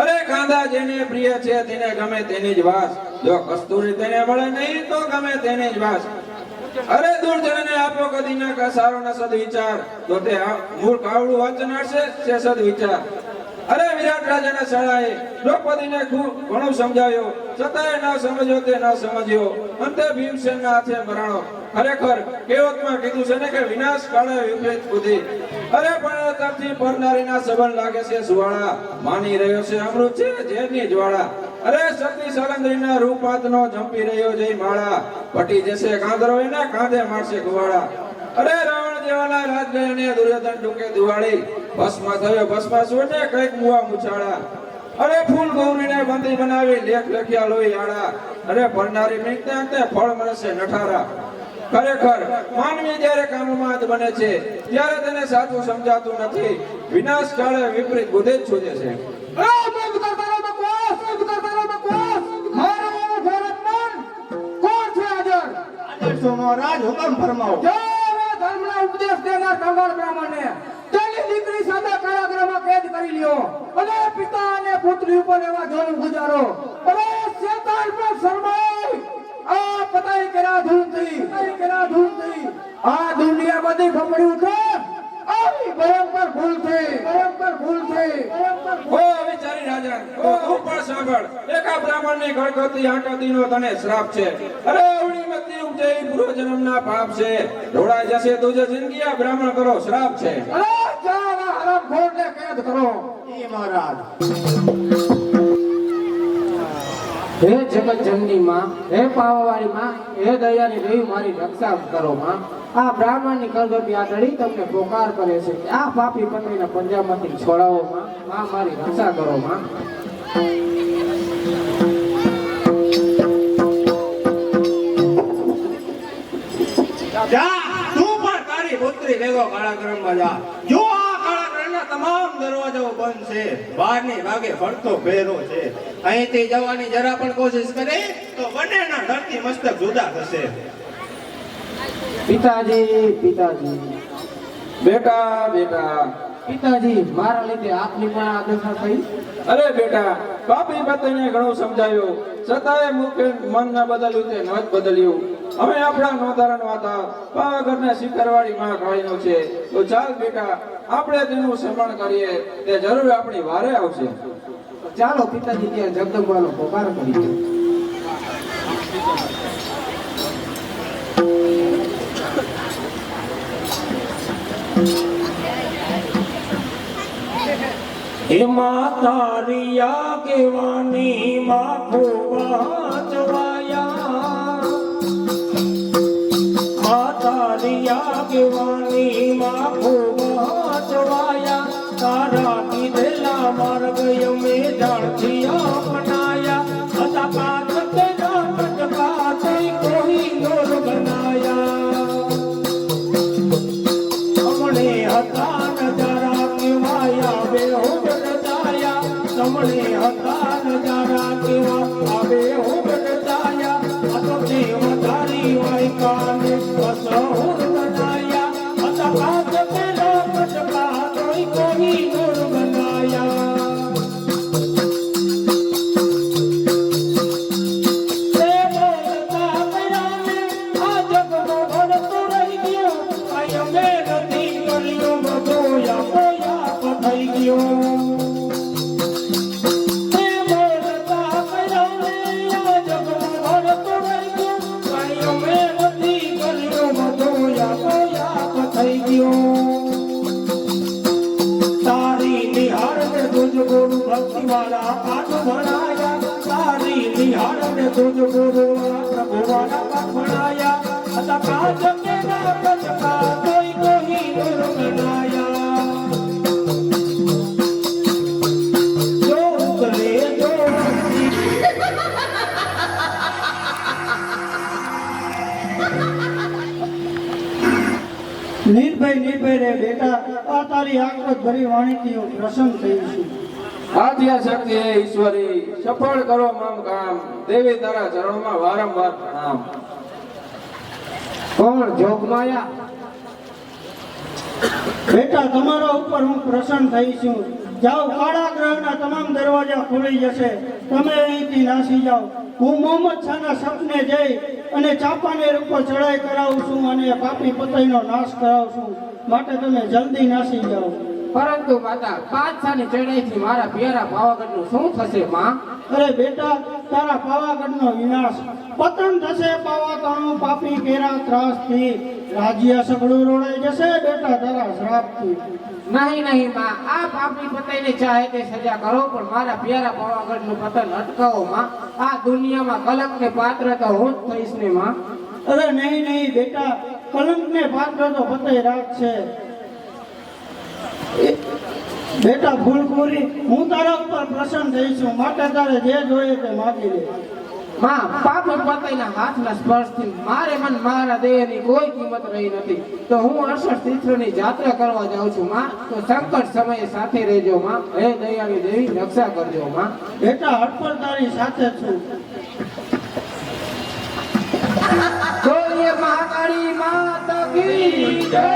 અરે કાંદા જેને પ્રિય છે તેને ગમે તેની જ વાસ, જો કસ્તુરી તેને મળે નહીં તો ગમે તેની જ વાસ. અરે દુર્જનને આપો કદી ન સારો ન સદ વિચાર, તો તે મૂળ કાવડું વાંચન હશે છે સદ વિચાર. અરે વિરાટ રાજાના શાળાએ દ્રૌપદીને ખૂબ ઘણું સમજાવ્યો, છતાંય ન સમજ્યો તે ન સમજ્યો. અંતે ભીમસેનના હાથે મરાણો. ખરેખર કહેવતમાં કીધું છે ને કે વિનાશ કાળે વિપરીત બુદ્ધિ. અરે પરણતરથી પરનારીના સંબંધ લાગે છે સુવાળા, માની રહ્યો છે અમૃત છે ઝેરની જ્વાળા. અરે સતી સલંદરીના રૂપાતનો જંપી રહ્યો જય માળા, પટી જશે કાંદરો એને કાંધે મારશે કુવાડા. અરે રાવણ જેવાના રાજ ગયને દુર્યોધન ટૂંકે દિવાળી, ભસ્મ થયો ભસ્માસુર ને કઈક મુવા મુછાળા. અરે ફૂલ ગૌરીને બંદી બનાવી લેખ લખ્યા લોહી આડા, અરે પરનારી મીટને અંતે ફળ મળશે નઠારા. ખરેખર માનવી જ્યારે કામમાં બને છે ત્યારે તેને સાચું સમજાતું નથી. વિનાશ કાળે વિપરીત બુદ્ધિ જ સૂજે છે. મહારાજ હુકમ ફરમાવો. ધર્મના ઉપદેશ દેનાર કંગાળ બ્રાહ્મણને તેની દીકરી સાથે કારાગૃહમાં કેદ કરી લ્યો અને પિતા અને પુત્રી ઉપર એવા જોનું ગુજારો. અરે શેતાન પર શરમાઈ આ પતાઈ કેરા ધૂમથી આ દુનિયા બધી ફફડ્યું છે. આવી ભયંકર ભૂલ થઈ. ઓ વિચારી રાજા, ઓ ઉપર સાંભળ, એકા બ્રાહ્મણની ગળગળતી આંટડીનો તને શ્રાપ છે. અરે અવળી તે પૂર્વજન્મના પાપ છે. ઢોળાઈ જશે તો જે જિંદગી આ બ્રાહ્મણ કરો શ્રાપ છે. અરે જાવા હરામખોરને કેદ કરો. એ મહારાજ હે જગત જનની માં, હે પાવાવાળી માં, હે દયાની દેવી મારી રક્ષા કરો માં. આ બ્રાહ્મણની કરગતી આંધળી તમને પોકાર કરે છે. આ પાપી પત્નીના પંજામાંથી છોડાવો માં. માં મારી રક્ષા કરો માં. જા તું પણ તારી પુત્રી ભેગો કાળાગ્રહમાં જા. જો આ કાળાગ્રહના તમામ દરવાજાઓ બંધ છે, બહારની ભાગે ફરતો ફેરો છે. અહીંથી જવાની જરા પણ કોશિશ કરે તો બંનેના ધરતી મસ્તક જુદા થશે. પિતાજી, પિતાજી, બેટા બેટા, પિતાજી, મારા લીધે આપની પણ આ દશા થઈ. અરે બેટા, પાપી પતિને ઘણું સમજાવ્યું, છતાંય મુખે મન ન બદલ્યું તે ન જ બદલ્યું. અમે આપણા નોંધારણ હતા, પાવાગઢને શિખરવાળી માં કહીનું છે. તો ચાલ બેટા, આપણે તેનું સમરણ કરીએ, તે જરૂર આપણી વારે આવશે. ચાલો પિતાજી ત્યાં જગદંબાનો પોકાર કરીએ. હે માતારિયા કેવાની માખો વાંચવાયા, માતારિયા કેવાની માખો વાંચવાયા. તારા કીધેલા માર્ગ અમે જાણથી અપનાયા. હતા કાચ તેના કટકા થઈ કોઈ નોર બનાયા. અમણે હતા નજારા કેવાયા બેહુબ રચાયા. તમને હતા નજારા કેવા આવે હુબ રચાયા. આ તો દેવ તારી વાયકાને અસહુર બનાયા. હતા કાચ તેના કટકા થઈ કોઈ નોર બનાયા. તારી નિહાર ને તુજ ગુરુ ભક્તિ વાળા પાઠ ભણાયા. તારી નિહાર ને તુજ ગુરુ પ્રભુ વાળા પાઠ ભણાયા. હતા કાચ કેના કચકા કોઈ કોઈ નૂર બનાયા. જો ઉતરે જો નિર્ભય રે બેટા, આ તારી આકૃત ભરી વાણીથી હું પ્રસન્ન થઈ છું. આદ્યા શક્તિ હે ઈશ્વરી, સફળ કરો મમ કામ. દેવી તારા ચરણોમાં વારંવાર પ્રણામ. કોણ જોગમાયા? બેટા તમારા ઉપર હું પ્રસન્ન થઈ છું. જાઓ, કાળા ગ્રહના તમામ દરવાજા ખુલી જશે, તમે અહીંથી નાસી જાઓ. હું મોહમ્મદ શાહના સપને જઈ અને ચાંપાનેર ઉપર ચડાઈ કરાવું છું અને પાપી પતઈનો નાશ કરાવું છું. માટે તમે જલ્દી નાસી જાઓ. પરંતુ માતા, પાછાની ચડાઈથી મારા પ્યારા પાવાગઢનું શું થશે માં? અરે બેટા, તારા પાવાગઢનો વિનાશ, પતન થશે પાવાગઢનું પાપી કેરા ત્રાસથી. રાજ્ય સગડું રોડાઈ જશે બેટા તારા શ્રાપથી. નહીં નહીં માં, આ પાપી પતાઈને ચાહે તે સજા કરો, પણ મારા પ્યારા પાવાગઢનું પતન અટકાવો માં. આ દુનિયામાં કલંકને પાત્ર તો હું જ થઈશ ને માં. અરે નહીં નહીં બેટા, કલંકને પાત્ર તો પતઈ રાખશે. બેટા ફૂલકુરી, હું તારા ઉપર પ્રસન્ન થઈ છું, માટે તારે જે જોઈએ તે માગી લે. માં, પાપી પતાઈના હાથના સ્પર્શથી મારે મન મારા દેહની કોઈ કિંમત રહી નથી. તો હું 68 તીર્થોની જાત્રા કરવા જાઉં છું માં. તો સંકટ સમયે સાથે રહેજો માં. હે દયાળી દેવી, રક્ષા કરજો માં. બેટા હટપર તારી સાથે છું. બોલીએ મહાકાળી માતા કી જય.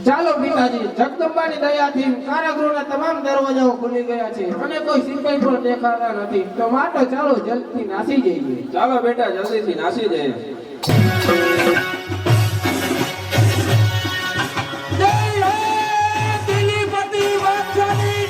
ચાલો પિતાજી, જગદંબાની દયાથી કારાગૃહના તમામ દરવાજાઓ ખુલી ગયા છે અને કોઈ સિપાહી પણ દેખાતા નથી. તો માટે ચાલો જલ્દીથી નાસી જઈએ. ચાલો બેટા, જલ્દીથી નાસી જઈએ. જય હે દિલીપતિ વત્સલી.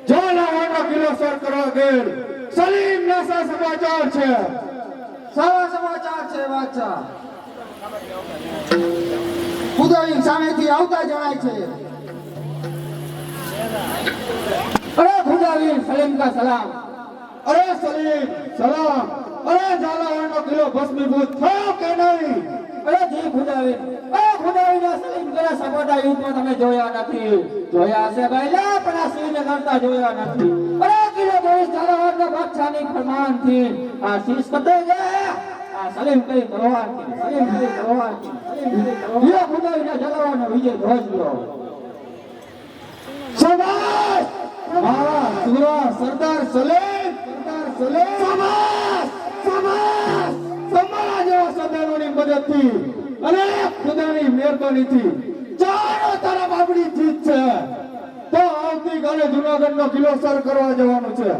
ઝાલાવાડનો કિલ્લો સર કરવા ગયેલ સલીમ ના સમાચાર છે. સારા સમાચાર છે બાદશાહ. ખુદાઈ સામેથી આવતા જણાય છે. અરે ખુદાવીર સલીમ કા સલામ. અરે સલીમ સલામ. અરે ઝાલાવાડનો કિલ્લો ભસ્મીભૂત થયો કે નહીં? અરે જી ખુદાવીર. અરે ખુદાવીર સલીમ કરે સપોટા યુદ્ધમાં તમે જોયા નથી. જોયા હશે ભાઈલા પણ આ સિંહને કરતા જોયા નથી. અરે કિલ્લો દેશ ઝાલાવાડના બાદશાહની ફરમાનથી આ શીશ કપાઈ ગયા. આ સલીમ કઈ કરવાથી સલીમ કઈ કરવાથી યો ખુદાવીર ઝાલાવાડનો વિજય ધ્વજ લો. શાબાશ મારા સુરા સરદાર સલીમ. શાબાશ શાબાશ. તમારા જેવા સરદારોની મદદથી અને ખુદાની મહેરબાનીથી ચારો તરફ આપણી જીત છે. તો આવતીકાલે જુનાગઢનો કિલ્લો સર કરવા જવાનું છે.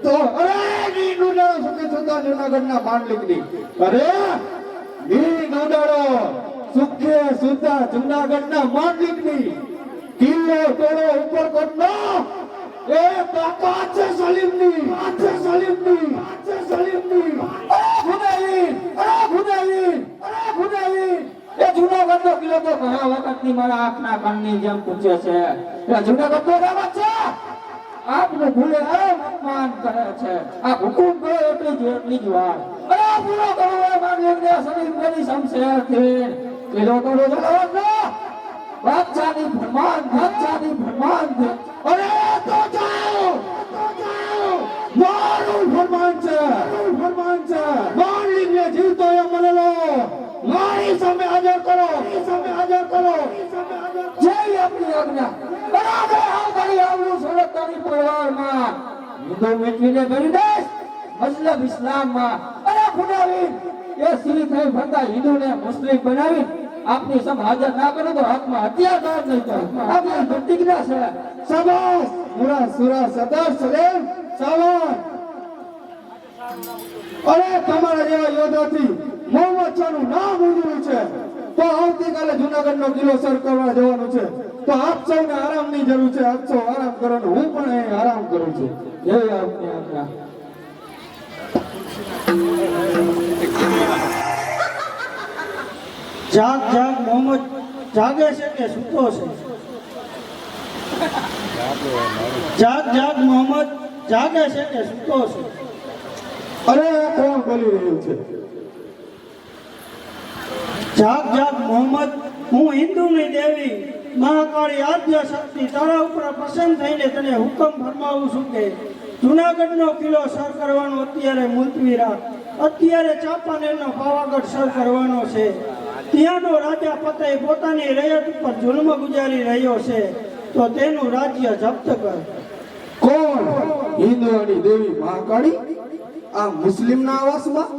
તો અરે નીંદુના સુકે સુતા જુનાગઢના માંડલિકની અરે નીંદ ઉડાડો સુકે સુતા જુનાગઢના માંડલિકની કિલ્લો તોડો ઉપરકોટનો એ તાકાત છે સલીમની. એ જુનાગઢનો કિલ્લો તો ઘણા વખતની મારા આંખના કાનની જેમ પૂછે છે. એ જુનાગઢનો રાવત છે. આપનું ભૂલે અપમાન કરે છે. આ હુકુમ કરો એટલી જ વાર. અરે પૂરો કરો એ માંગીને સલીમ ગની શમશેરથી કિલ્લો તોડો જલાવડનો. બાદશાહની ફરમાન છે. અરે તો જાઓ મારું ફરમાન છે. માંડલિકને જીવતો એ મને લો. મારી સામે હાજર કરો. જય આપની આજ્ઞા. બરાબર આવતાની આવલું સરકારી પરિવારમાં હિન્દુ મિત્રીને ભરી દઈશ મતલબ ઇસ્લામમાં. અરે ખુદાવીર એ સિંહ થઈ ફરતા હિન્દુને મુસ્લિમ બનાવી આપની સમ હાજર ના કરો તો હાથમાં હથિયાર નહીં કરો. આપની પ્રતિજ્ઞા છે. શાબાશ પૂરા સુરા સરદાર સલીમ શાબાશ. અરે તમારા જેવા યોદ્ધાથી મોહમ્મદ શાહનું નામ ઉજળું છે. તો આવતીકાલે જુનાગઢનો કિલ્લો સર કરવા જવાનું છે. તો આપ સૌને આરામની જરૂર છે. આપ સૌ આરામ કરો ને હું પણ અહીં આરામ કરું છું. જય આપની આજ્ઞા. જાગ જાગ મોહમ્મદ જાગે છે કે સૂતો છે? જાગ મોહમ્મદ જાગે છે કે સૂતો છે? અરે આ કોણ બોલી રહ્યું છે? જાગ મોહમ્મદ, હું હિન્દુની દેવી મહાકાળી આદ્ય શક્તિ તારા ઉપર પ્રસન્ન થઈને તને હુકમ ફરમાવું છું કે જુનાગઢનો કિલ્લો સર કરવાનો અત્યારે મુલતવી રાખ. અત્યારે ચાંપાનેરનો પાવાગઢ સર કરવાનો છે. ત્યાંનો રાજા ફતેહ પોતાની રયત ઉપર જુલ્મ ગુજારી રહ્યો છે, તો તેનું રાજ્ય જપ્ત કર. કોણ? હિન્દુઓની દેવી મહાકાળી આ મુસ્લિમના આવાસમાં?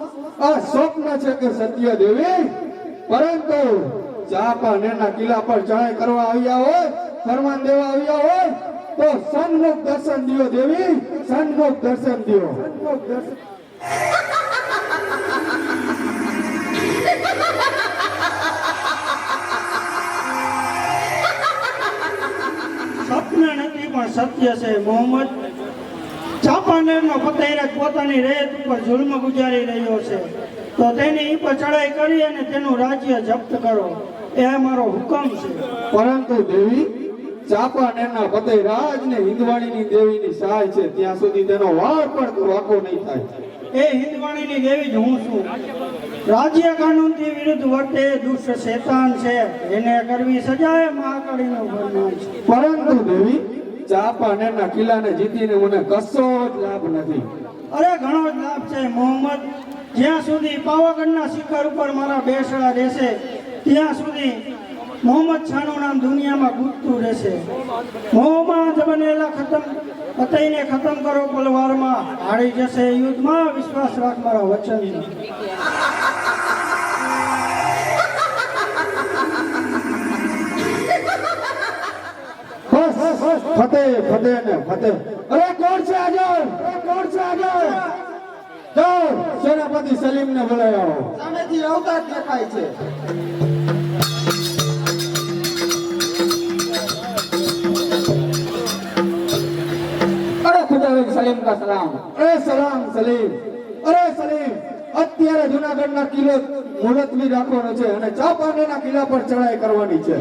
આ સ્વપ્ન છે કે સત્ય દેવી? પરંતુ ચાંપાનેરના કિલ્લા પર ચડાઈ કરવા આવ્યા હોય, ફરમાન દેવા આવ્યા હોય તો સન્મુખ દર્શન દિયો દેવી, સન્મુખ દર્શન દિયો. સ્વપ્ન નથી પણ સત્ય છે મોહમ્મદ. ચાંપાનેરનો ફતેહરાજ પોતાની રયત ઉપર જુલ્મ ગુજારી રહ્યો છે. તો તેની પર ચડાઈ કરી અને તેનું રાજ્ય જપ્ત કરો એ મારો હુકમ છે. પરંતુ દેવી ચાંપાનેરના ફતેહરાજ ને હિંદવાણીની દેવીની સહાય છે ત્યાં સુધી તેનો વાળ પણ વાંકો નહીં થાય. એ હિંદવાણીની દેવી જ હું છું. રાજ્ય કાનૂનથી વિરુદ્ધ વર્તે એ દુષ્ટ શેતાન છે, એને કરવી સજા એ મહાકાળીનો ફરમાન છે. પરંતુ દેવી ચાંપાનેરના કિલ્લાને જીતીને મને કશો જ લાભ નથી. અરે ઘણો જ લાભ છે મોહમ્મદ. જ્યાં સુધી પાવાગઢના શિખર ઉપર મારા બેસડા રહેશે ત્યાં સુધી મોહમ્મદ શાહનું નામ દુનિયામાં ગુંજતું રહેશે. મોહમ્મદ બનેલા ફતેહને ખતમ કરો પલવારમાં, હારી જશે યુદ્ધમાં, વિશ્વાસ રાખ મારા વચન. ફતેહ ફતેહ ને ફતેહ. અરે કોણ છે આગળ? કોણ છે આગળ? જાઓ સેનાપતિ સલીમને બોલાવી આવો. સામેથી આવતા જ દેખાય છે. અરે ખુદાવંદ સલીમ કા સલામ. અરે સલામ સલીમ. અરે સલીમ, અત્યારે જુનાગઢના કિલ્લો મુલતવી રાખવાનો છે અને ચાંપાનેરના કિલ્લા પર ચડાઈ કરવાની છે.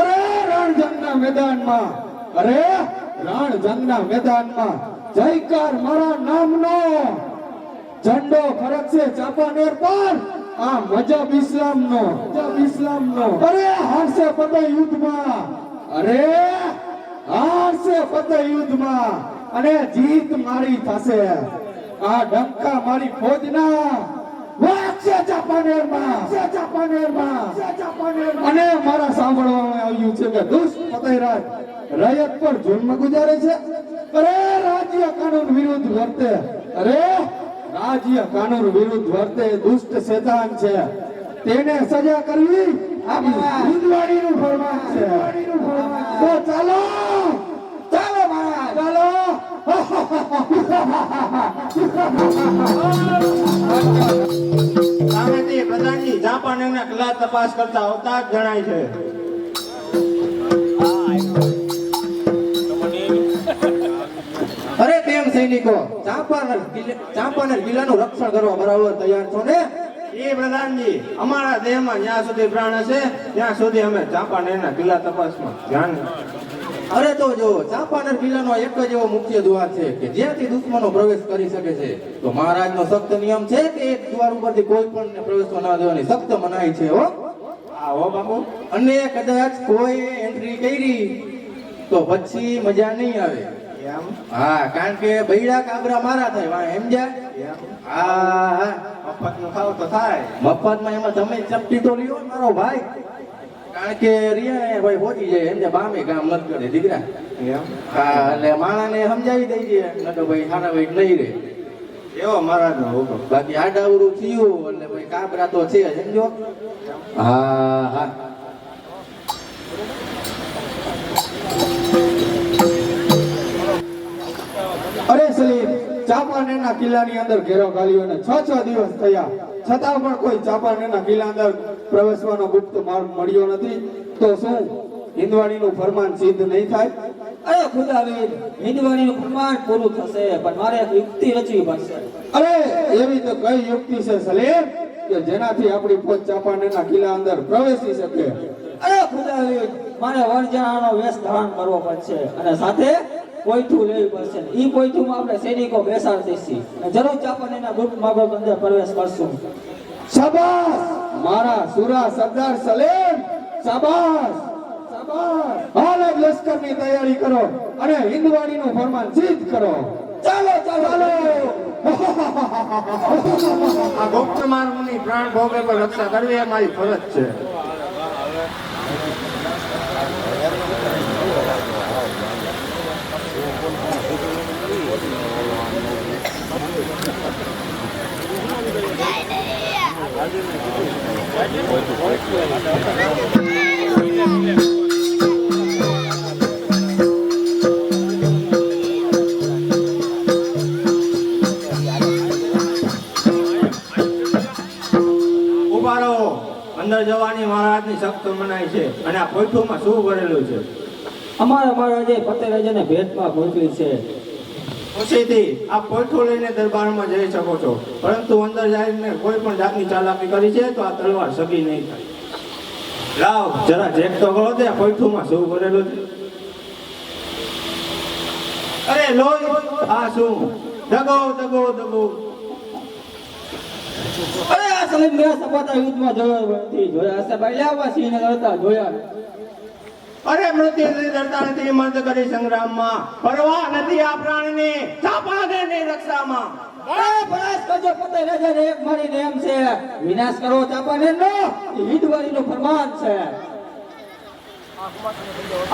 અરે રણજંગના મેદાનમાં, અરે રણજંગના મેદાનમાં જયકાર મારા નામનો ઝંડો ફરકશે ચાંપાનેર પર. આ મજબ ઇસ્લામનો, મજબ ઇસ્લામનો. અરે હારશે ફતેહ યુદ્ધમાં, અરે હારશે ફતેહ યુદ્ધમાં અને જીત મારી થશે. આ ડંકા મારી ફોજના વાગશે ચાંપાનેરમાં, ચાંપાનેરમાં. અને મારા સાંભળવામાં આવ્યું છે કે દુષ્ટ ફતેહરાજ રયત પર જુલ્મ ગુજારે છે. અરે રાજ્ય કાનૂન વિરુદ્ધ વર્તે, અરે રાજ્ય કાનૂન વિરુદ્ધ વર્તે દુષ્ટ શેતાન છે, તેને સજા કરવી આ હિંદવાણીનું ફરમાન છે. તો ચાલો ચાલો મહારાજ ચાલો. સામેથી પ્રધાનજી ચાંપાનેરના કિલ્લા તપાસ કરતા આવતા જ જણાય છે. અરે કેમ સૈનિકો, ચાંપાનેર કિલ્લાનું રક્ષણ કરવા બરાબર તૈયાર છો ને? એ પ્રધાનજી, અમારા દેહમાં જ્યાં સુધી પ્રાણ હશે ત્યાં સુધી અમે ચાંપાનેરના કિલ્લા તપાસમાં ધ્યાન. અરે તો જો ચાંપાનેર કિલ્લાનો એક જ એવો મુખ્ય દ્વાર છે કે જ્યાંથી દુશ્મનો પ્રવેશ કરી શકે છે. તો મહારાજનો સખ્ત નિયમ છે કે એક દ્વાર ઉપરથી કોઈ પણ પ્રવેશવા ના દેવાની સખ્ત મનાઈ છે. હો આવો બાપુ. અને કદાચ કોઈ એન્ટ્રી કરી તો પછી મજા નહીં આવે. એમ? હા, કારણ કે બૈડા કાબરા મારા થાય વાહ સમજ્યા? હા હા, મફતનું ખાવ તો થાય. મફતમાં એમાં તમે ચપટી તો લ્યો ને મારો ભાઈ, કારણ કે રિયા ભાઈ પહોંચી જાય એમ બામે કામ નથી કરે દીકરા. એમ? હા, એટલે માણાને સમજાવી દઈએ ને તો ભાઈ સારા ભાઈ નહીં રે. એવો મહારાજનો હુકમ. બાકી આડાવડું થયું એટલે ભાઈ કાબરા તો છે સમજો. હા હા. અરે સલીમ, ચાંપાનેરના કિલ્લાની અંદર ઘેરો ગાલ્યો અને 6 દિવસ થયા છતાં પણ કોઈ ચાંપાનેરના કિલ્લા અંદર પ્રવેશવાનો ગુપ્ત માર્ગ મળ્યો નથી. તો શું હિંદવાણીનું ફરમાન સિદ્ધ નહીં થાય? અરે ખુદાવીર, હિંદવાણીનું ફરમાન પૂરું થશે પણ મારે એક યુક્તિ રચવી પડશે. અરે એવી તો કઈ યુક્તિ છે સલીમ કે જેનાથી આપણી ફોજ ચાંપાનેરના કિલ્લા અંદર પ્રવેશી શકે? અરે ખુદાવીર, મારે વરજાણાનો વેશ ધારણ કરવો પડશે અને સાથે કોઈઠું લેવી પડશે. ઈ કોઈઠુંમાં આપણે સૈનિકો બેસાડી દઈશું અને જરૂર ચાંપાનેરના ગુપ્ત માર્ગો અંદર પ્રવેશ કરશું. શાબાશ મારા સુરા સરદાર સલીમ, શાબાશ શાબાશ. હાલ જ લશ્કરની તૈયારી કરો અને હિંદવાણીનું ફરમાન સિદ્ધ કરો. ચાલો ચાલો ચાલો. આ ગુપ્ત માર્ગની પ્રાણ ભોગે પર રક્ષા કરવી એ મારી ફરજ છે. ઉભા રહો. અંદર જવાની મહારાજની સખ્ત મનાઈ છે. અને આ કોઠુમાં શું ભરેલું છે? અમારા મહારાજે ફતેહરાજાને ભેટમાં મોકલી છે. ખુશીથી આપ પોઠું લઈને દરબારમાં જઈ શકો છો, પરંતુ અંદર જઈને કોઈ પણ જાતની ચાલાકી કરી છે તો આ તલવાર સગી નહીં થાય. લાવ જરા ચેક તો કરો તે આ પોઠુંમાં શું કરેલું છે. અરે લોહી, આ શું દગો દગો દગો. અરે આ સલીમ મેં સપાટા યુદ્ધમાં જોયા હશે ભાઈ, લાવવા સિંહને લડતા જોયા. અરે મૃત્યુથી ડરતા નથી મર્દ કરી સંગ્રામમાં, પરવા નથી આ પ્રાણની ચાપાનેરની રક્ષામાં. અરે પ્રયાસ કરજો પતે રાજાને એક મારીને એમ છે, વિનાશ કરો ચાંપાનેરનો એ હિંદવારીનું ફરમાન છે.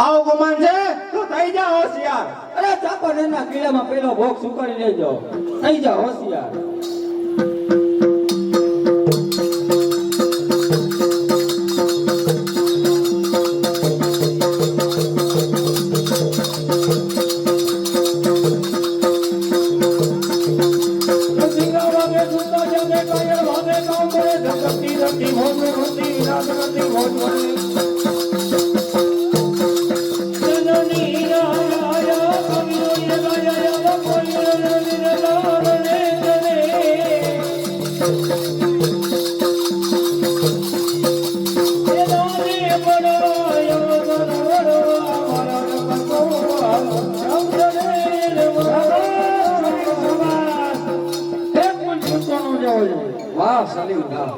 આવો ગુમાન છે તો થઈ જા હોશિયાર. અરે ચાંપાનેરના કિલ્લામાં પેલો ભોગ સુકારી લેજો, થઈ જા હોશિયાર. વાહ સલીમ વાહ.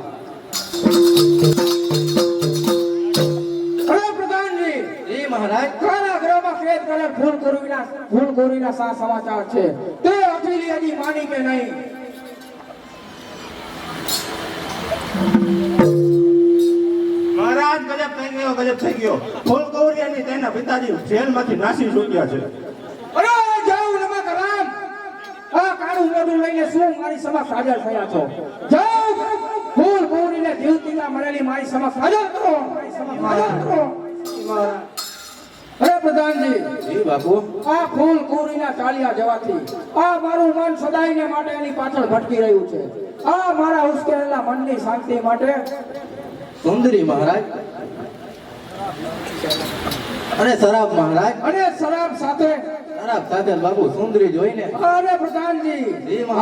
અરે પ્રધાનજી, જી મહારાજ. કાલા ગ્રહમાં ખેત કલર ફૂલ કોરીના સા સમાચાર છે, તે અઠીલી હજી માની કે નહીં? મહારાજ ગજબ થઈ ગયો, ગજબ થઈ ગયો. ફૂલકૌરિયાની તેના પિતાજી જેલમાંથી નાસી છૂટ્યા છે. અરે જાઓ નમક રામ, આ કાળું મોઢું લઈને શું મારી સમક્ષ હાજર થયા છો? જાઓ ફૂલ કોરીને જીવતીમાં મળેલી મારી સમક્ષ હાજર કરો, મારી સમક્ષ હાજર કરો. અરે પ્રધાનજી, જી બાપુ. આ ફૂલ કોરીના ચાલ્યા જવાથી આ મારું મન સદાયને માટે એની પાછળ ભટકી રહ્યું છે. આ મારા ઉશ્કેરેલા મનની શાંતિ માટે સુંદરી મહારાજ અને શરાબ મહારાજ. અને શરાબ સાથે શરાબ સાથે બાપુ સુંદરી જોઈને. અરે પ્રધાનજી,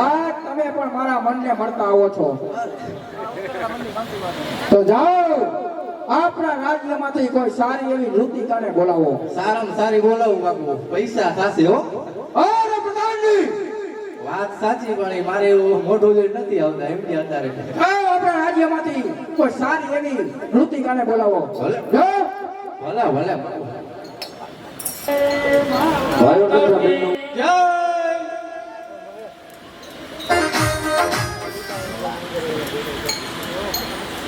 આ તમે પણ મારા મનને મળતા આવો છો, તો જાઓ આપણા રાજ્યમાંથી કોઈ સારી એવી નૃતિકાને બોલાવો. સારામાં સારી બોલાવું બાપુ, પૈસા થશે હો. અરે પ્રધાનજી, વાત સાચી પણ એ મારે એવું મોઢું જોઈ નથી આવતા એમ કે અત્યારે. જાઓ આપણા રાજ્યમાંથી કોઈ સારી એવી નૃતિકાને બોલાવો. ભલે. જાઓ. ભલે ભલે બાપુ. જય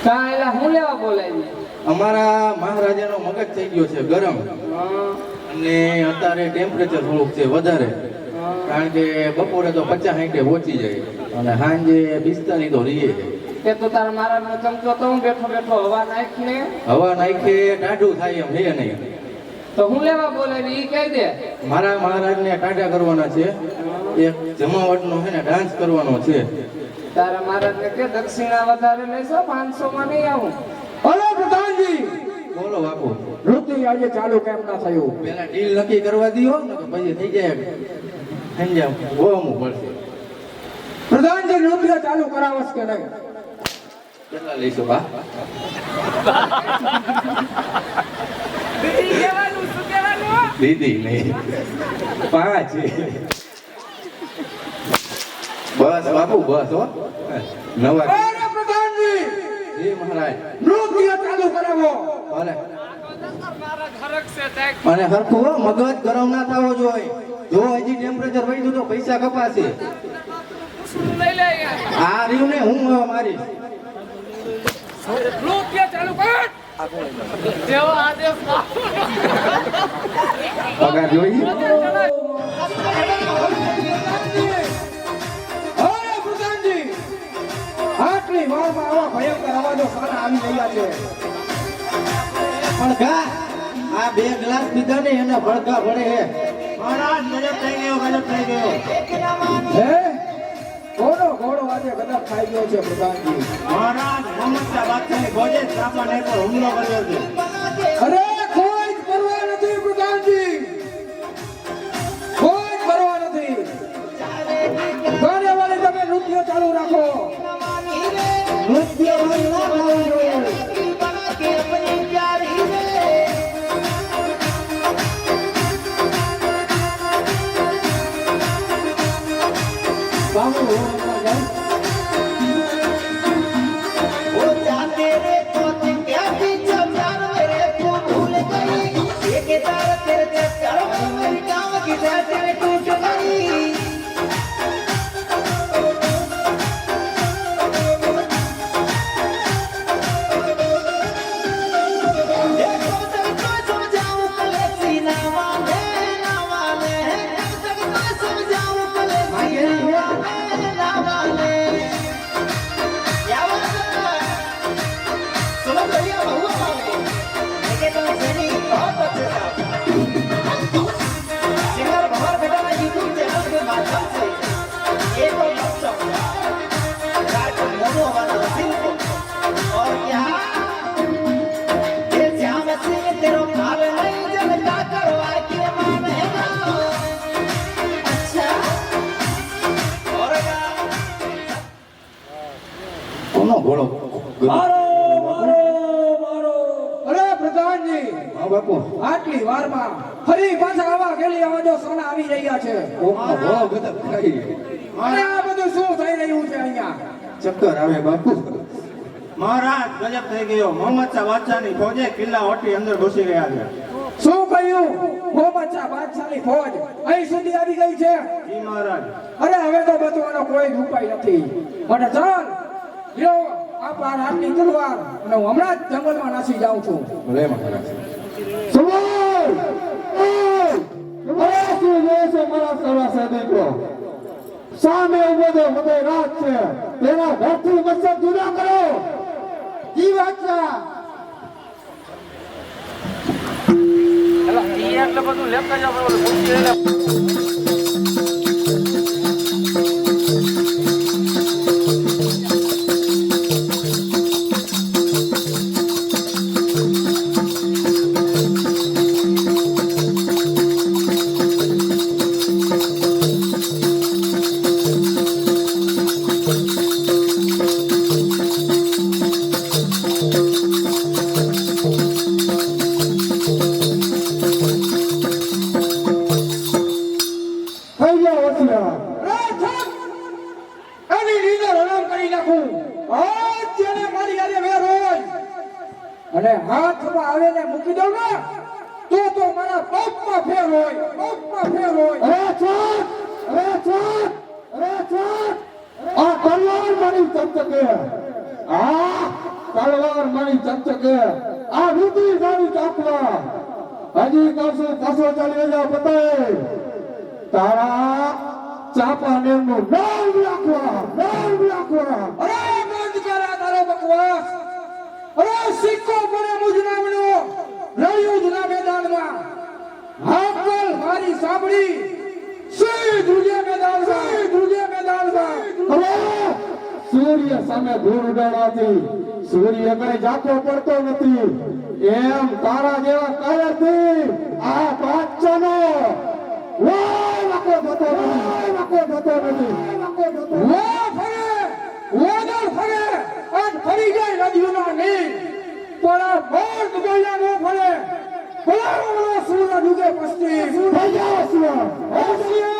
કાંઈ હું લેવા બોલાવી? અમારા મહારાજાનો મગજ થઈ ગયો છે ગરમ, અને અત્યારે ટેમ્પરેચર થોડુંક છે વધારે, કારણ કે બપોરે તો 50-60 પહોંચી જાય અને સાંજે 45 તો રહીએ. તે તો તારા મારા નો ચમચો તો હું બેઠો બેઠો હવા નાખીને હવા નાખે ટાઢું થાય એમ હે નહીં. તો હું લેવા બોલાવી ઈ કહી દે. મારા મહારાજને ટાઢા કરવાના છે, એક જમાવટનો છે ને ડાન્સ કરવાનો છે. તારા મહારાજ ને કે દક્ષિણા વધારે લેશો, 500 માં નહીં આવું. અરે પ્રધાનજી, બોલો બાપુ. નૃત્ય આજે ચાલુ કેમ ના થયું? પેલા ડીલ નક્કી કરવા દો ને તો પછી થઈ જાય સમજ્યા, હોમું પડશે. પ્રધાનજી, નૃત્ય ચાલુ કરાવશ કે નહીં? કેટલા લઈશું બા? દીદી નહીં, 5. બસ બાપુ બસ હો. નવા. અરે પ્રધાનજી, જી મહારાજ. નૃત્ય ચાલુ કરાવો. ભલે. અને હરખું હો, મગજ ગરમ ના થવો જોઈએ. જો હજી ટેમ્પરેચર વધ્યું તો પૈસા કપાશે. આ રહ્યું ને હું મારી પગાર જોઈ. અરે પ્રધાનજી, આટલી વારમાં આવા ભયંકર અવાજો સામે આવી રહ્યા છે. પણ ગા આ 2 ગ્લાસ પીધા ને એને ભડકા ભળે હે. મહારાજ ગજબ થઈ ગયો, ગજબ થઈ ગયો. હે ઘોડો આજે ગજબ ખાઈ ગયો છે પ્રધાનજી. મહારાજ મોહમ્મદ શાહ બાદશાહની ફોજે ચાંપાનેર પર હુમલો કર્યો છે. અરે કોઈ જ પરવા નથી પ્રધાનજી, કોઈ જ પરવા નથી. નૃત્ય ના ગાવું કોનો ઘોડો મારો મારો મારો અરે પ્રધાનજી, હા બાપુ આટલી વારમાં ફરી પાછા આવા ગેલી અવાજો સોના આવી રહ્યા છે. કોનો ઘોડો ગદક ખાઈ અને આ બધું શું થઈ રહ્યું છે અહીંયા? ચક્કર આવે બાપુ. મહારાજ ગજબ થઈ ગયો. મોહમ્મદ શાહ બાદશાહની ફોજે કિલ્લા ઓટી અંદર ઘૂસી ગયા છે. શું કહ્યું? મોહમ્મદ શાહ બાદશાહની ફોજ અહીં સુધી આવી ગઈ છે? જી મહારાજ. અરે હવે તો બચવાનો કોઈ જ ઉપાય નથી. અને ચાલ લ્યો આ પાર હાથની તલવાર, અને હું હમણાં જ જંગલમાં નાસી જાઉં છું. ભલે મહારાજ. સમય અરે શું જોયો છે મારા સવા સૈનિકો? સામે ઉભો છે ઉદય રાત છે, તેના ઘરથી મસ્તક જુદા કરો. જી બાદશાહ. થઈ ગયા હોશિયાર. અરે છોડ! એની લીધે હરામ કરી નાખું. આજ જેને મારી હારે વેર હોય અને હાથમાં આવે ને મૂકી દઉં ને, તો મારા પગમાં ફેર હોય, પગમાં ફેર હોય. અરે છોડ! અરે છોડ! અરે છોડ! આ તલવાર મારી ચમચકે. આ તલવાર મારી ચમચકે. આ રૂપી મારી ચાકવા. હજી કહું પાછો ચાલી જાવ પતાય. તારા ચાપાનેરનું નામ રાખવા, નામ રાખવા. અરે બંધ કર આ તારો બકવાસ. અરે સિક્કો પડે મુજ નામનો રયુદ્ધના મેદાનમાં. હાકલ મારી સાંભળી સીધ રૂજે મેદાનમાં, સીધ રૂજે મેદાનમાં. અરે સૂર્ય સામે ધૂળ ઉડાડવાથી સૂર્ય કઈ જાતો પડતો નથી. એમ તારા જેવા કાયરથી આ બાદશાહનો વાકો થતો નથી, વાકો થતો નથી, વાકો થતો નથી. વો ફરે, વાદળ ફરે, આજ ફરી જાય નદીઓના નીર. પણ આ બોર્ડ બોલ્યા નો ફરે. બોલાવો બોલો સૂરજ ઉગે પશ્ચિમ. થઈ જાઓ સૂરજ. હોશિયાર!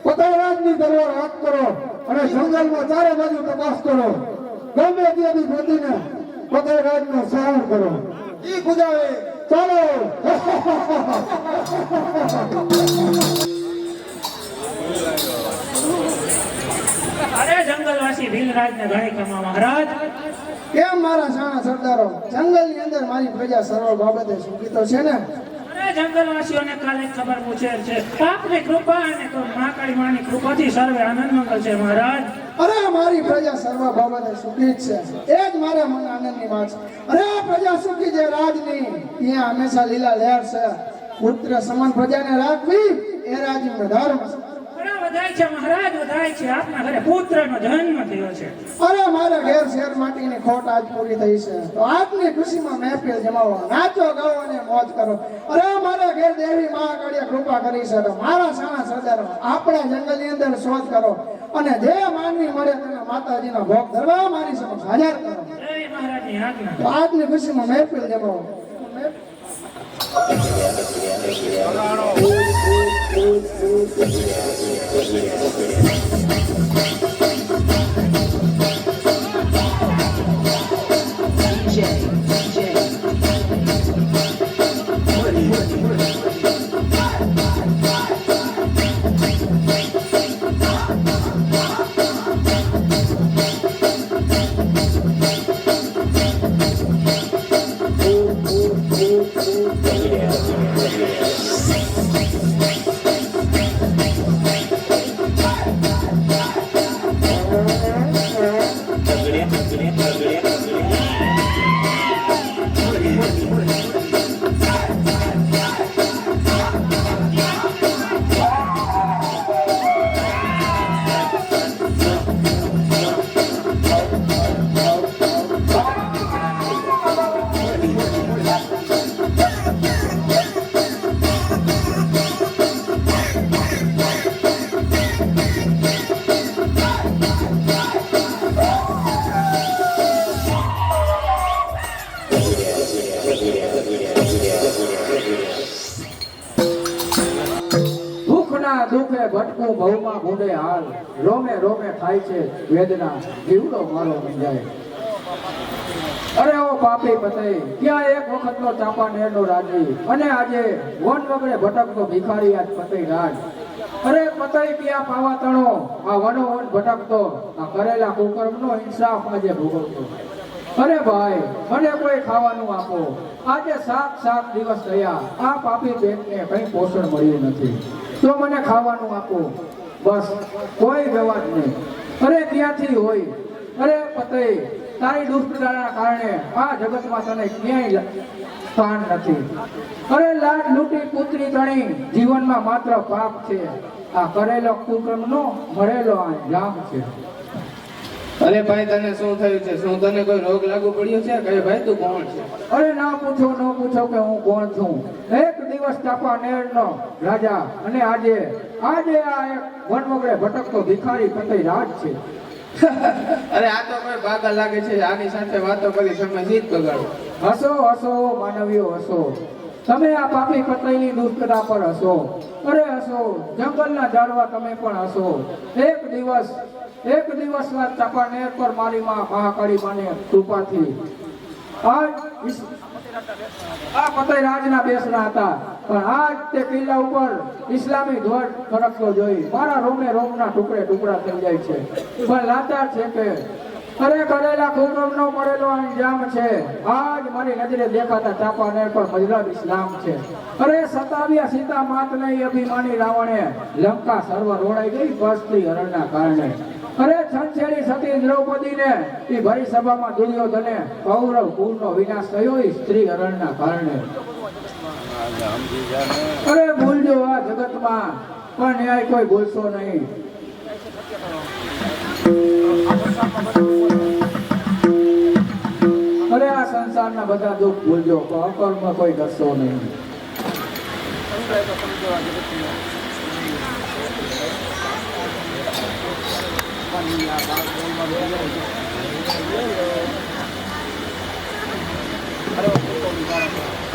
પતંગરાજની તલવાર હાથ કરો અને જંગલમાં ચારે બાજુ તપાસ કરો. ગમે ત્યાંથી ગોતીને પતંગરાજનો સહાર કરો. ઈ ખુદાવે ચાલો અરે જંગલવાસી ભીલરાજને ઘણી ખમા મહારાજ. કેમ મારા શાણા સરદારો જંગલની અંદર મારી પ્રજા સર્વ બાબતે સુખી તો છે ને? અરે જંગલવાસીઓને કાલે ખબર પૂછે છે. આપની કૃપા અને તો મહાકાળી માની કૃપાથી સર્વે આનંદ મંગલ છે મહારાજ. અરે મારી પ્રજા સર્વ બાબતે સુખી જ છે, એ જ મારા મન આનંદની વાત છે. અરે પ્રજા સુખી જે રાજની ત્યાં હંમેશા લીલા લહેર છે. પુત્ર સમાન પ્રજાને રાખવી એ રાજનો ધર્મ છે. અરે વધાય છે મહારાજ, વધાય છે. આપના ઘરે પુત્રનો જન્મ થયો છે. અરે મારા ઘેર શેર માટીની ખોટ આજ પૂરી થઈ છે, તો આજની ખુશીમાં મહેફિલ જમાવો, નાચો ગાઓ અને મોજ કરો. અરે મારા ઘેર દેવી મહાકાળીએ કૃપા કરી છે, તો મારા શાણા સરદારો આપણા જંગલની અંદર શોધ કરો અને જે માનવી મળે તેને માતાજીનો ભોગ ધરવા મારી સમક્ષ હાજર કરો. જય મહારાજની આજ્ઞા. તો આજની ખુશીમાં મહેફિલ જમાવો. દુઃખના દુઃખે ભટકું ભવમાં ભૂંડે હાલ, રોમે રોમે થાય છે વેદના, જીવડો મારો મૂંઝાય. અરે ઓ પાપી પતઈ, ક્યાં એક વખતનો ચાંપાનેરનો રાજી, અને આજે વન વગડે ભટકતો ભિખારી આજ પતઈ રાજ. અરે પતઈ ક્યાં પાવા તણો, આ વનો વન ભટકતો, આ કરેલા કુકર્મનો ઇન્સાફ આજે ભોગવતો. અરે ભાઈ, મને કોઈ ખાવાનું આપો, આજે 7 દિવસ થયા, આ પાપી પેટને કંઈ પોષણ મળ્યું નથી, તો મને ખાવાનું આપો. બસ કોઈ વ્યવહાર નહીં. અરે ક્યાંથી હોય? અરે પતઈ, તારી દુષ્ટતાના કારણે આ જગતમાં તને ક્યાંય સ્થાન નથી. અરે લાડ લૂંટી પુત્રી તણી જીવનમાં માત્ર પાપ છે, આ કરેલો કુકર્મનો મળેલો અંજામ છે. અરે ભાઈ, તને શું થયું છે? શું તને કોઈ રોગ લાગુ પડ્યો છે? કહે ભાઈ, તું કોણ છે? અરે ના પૂછો કે હું કોણ છું. એક દિવસ ચાંપાનેરનો રાજા, અને આજે આ એક વનવગડે ભટકતો ભિખારી પતઈ રાજ છે. અરે આ તો કોઈ પાગલ લાગે છે. આની સાથે વાતો કરી સમય જીત બગાડો. હસો હસો માનવીઓ હસો, તમે આ પાપી પતઈની દુષ્ટતા પર હસો. અરે હસો, જંગલના ઝાડવા તમે પણ હસો. એક દિવસ ચાંપાનેર પર મારી માં મહાકાળી માને કૃપાથી આ પતઈ રાજના બેસના હતા, પણ આજ તે કિલ્લા ઉપર ઇસ્લામી ધ્વજ ફરકતો જોઈ મારા રોમે રોમના ટુકડા થઈ જાય છે. પણ લાચાર છે કે અરે કરેલા કુકર્મનો મળેલો અંજામ છે. આજ મારી નજરે દેખાતા ચાંપાનેર પર મજલબ ઇસ્લામ છે. અરે સતાવ્યા સીતા માત નહીં અભિમાની રાવણે, લંકા સર્વ રોડાઈ ગઈ બસથી હરણના કારણે. અરે છંછેડી સતી દ્રૌપદીને એ ભરી સભામાં દુર્યોધને કૌરવ કુળનો વિનાશ થયો એ સ્ત્રી હરણના કારણે. અરે ભૂલજો આ જગતમાં, પણ ન્યાય કોઈ ભૂલશો નહીં. અરે આ સંસારના બધા દુઃખ ભૂલજો, પણ અકર્મ કોઈ કરશો નહીં.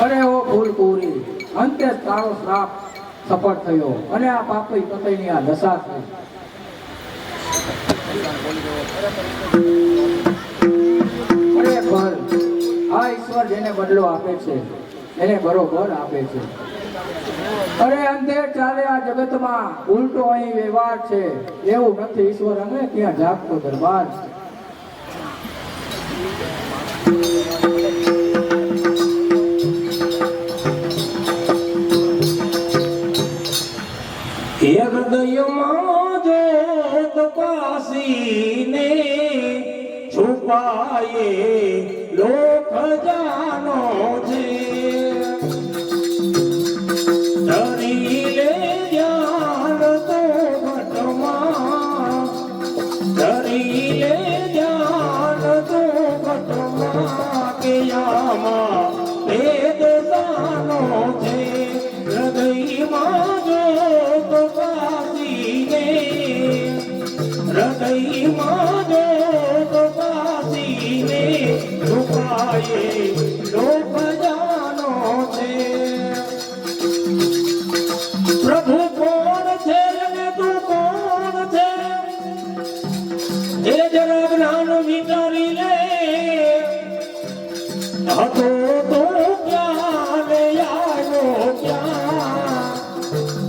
અરે ઓ ભૂલ પૂરી, અંતે તારો શ્રાપ સફળ થયો, અને આ પાપી પતઈની આ દશા થઈ. અરે ભલ, આ ઈશ્વર જેને બદલો આપે છે એને બરોબર આપે છે. અરે અંધેર ચાલે આ જગતમાં, ઉલટો અહીં વ્યવહાર છે. એવું નથી ઈશ્વર અમે ત્યાં જાગતો દરબાર છે. હૃદયમાં જોત પાસીને છુપાયે લોક જાનો છે. ધરી લે ધ્યાન તો ઘટમાં, ધરી લે ધ્યાન તો ઘટમાં, કે આમાં ભેદ સાનો છે. હૃદયમાં જોત પાસીને, હૃદયમાં જોત પાસીને છુપાયે લોક જાનો છે. પ્રભુ કોણ છે અને તું કોણ છે, એ જરા જ્ઞાન વિચારી લે. હતો તો ક્યાં ને આવ્યો ક્યાં,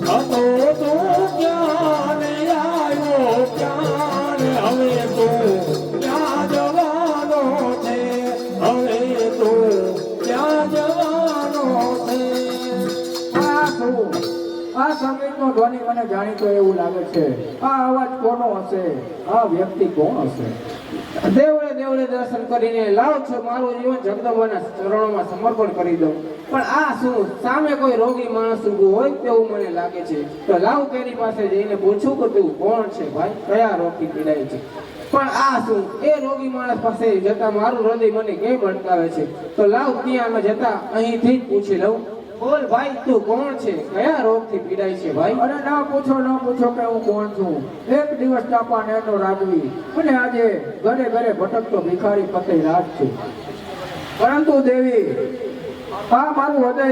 હતો તો ક્યાં ને આવ્યો ક્યાં, ને હવે તો ક્યાં જવાનો છે, હવે તો ક્યાં જવાનો છે. આ શું? આ સંગીતનો ધ્વનિ મને જાણીતો એવું લાગે છે. આ અવાજ કોનો હશે? આ વ્યક્તિ કોણ હશે? દેવળે દેવળે દર્શન કરીને લાવ છો મારું જીવન જગદંબાના ચરણોમાં સમર્પણ કરી દઉં. પણ આ શું? સામે કોઈ રોગી માણસ ઊભો હોય તેવું મને લાગે છે. તો લાવ તેની પાસે જઈને પૂછું કે તું કોણ છે ભાઈ, કયા રોગથી પીડાય છે. પણ આ શું? એ રોગી માણસ પાસે જતા મારું હૃદય મને કેમ અટકાવે છે. તો લાવ ત્યાં જતા અહીંથી જ પૂછી લઉં. બોલ ભાઈ, તું કોણ છે, કયા રોગથી પીડાય છે ભાઈ? અરે ના પૂછો કે હું કોણ છું. એક દિવસ ચાપા નેરનો રાજવી અને આજે ઘરે ઘરે ભટકતો ભિખારી પતે રાજ છું. પરંતુ દેવી, આ મારું હૃદય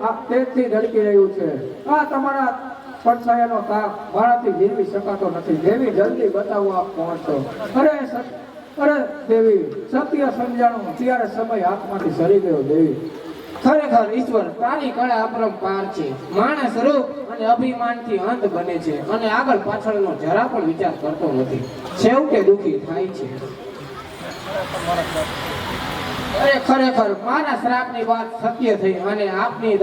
આ તેજથી ધડકી રહ્યું છે. આ તમારા પડછાયાનો તાપ મારાથી જીરવી શકાતો નથી. દેવી, જલ્દી બતાવો આપ કોણ છો. અરે દેવી, સત્ય સમજાણું ત્યારે સમય હાથમાંથી સરી ગયો. દેવી, ખરેખર ઈશ્વર તારી કળા અપરંપાર છે. માણસ રૂપ અને અભિમાનથી અંત બને છે અને આગળ પાછળનો જરા પણ વિચાર કરતો નથી. છેવટે દુઃખી થાય છે. અરે ખરેખર મારા શ્રાપની વાત સત્ય થઈ અને આપની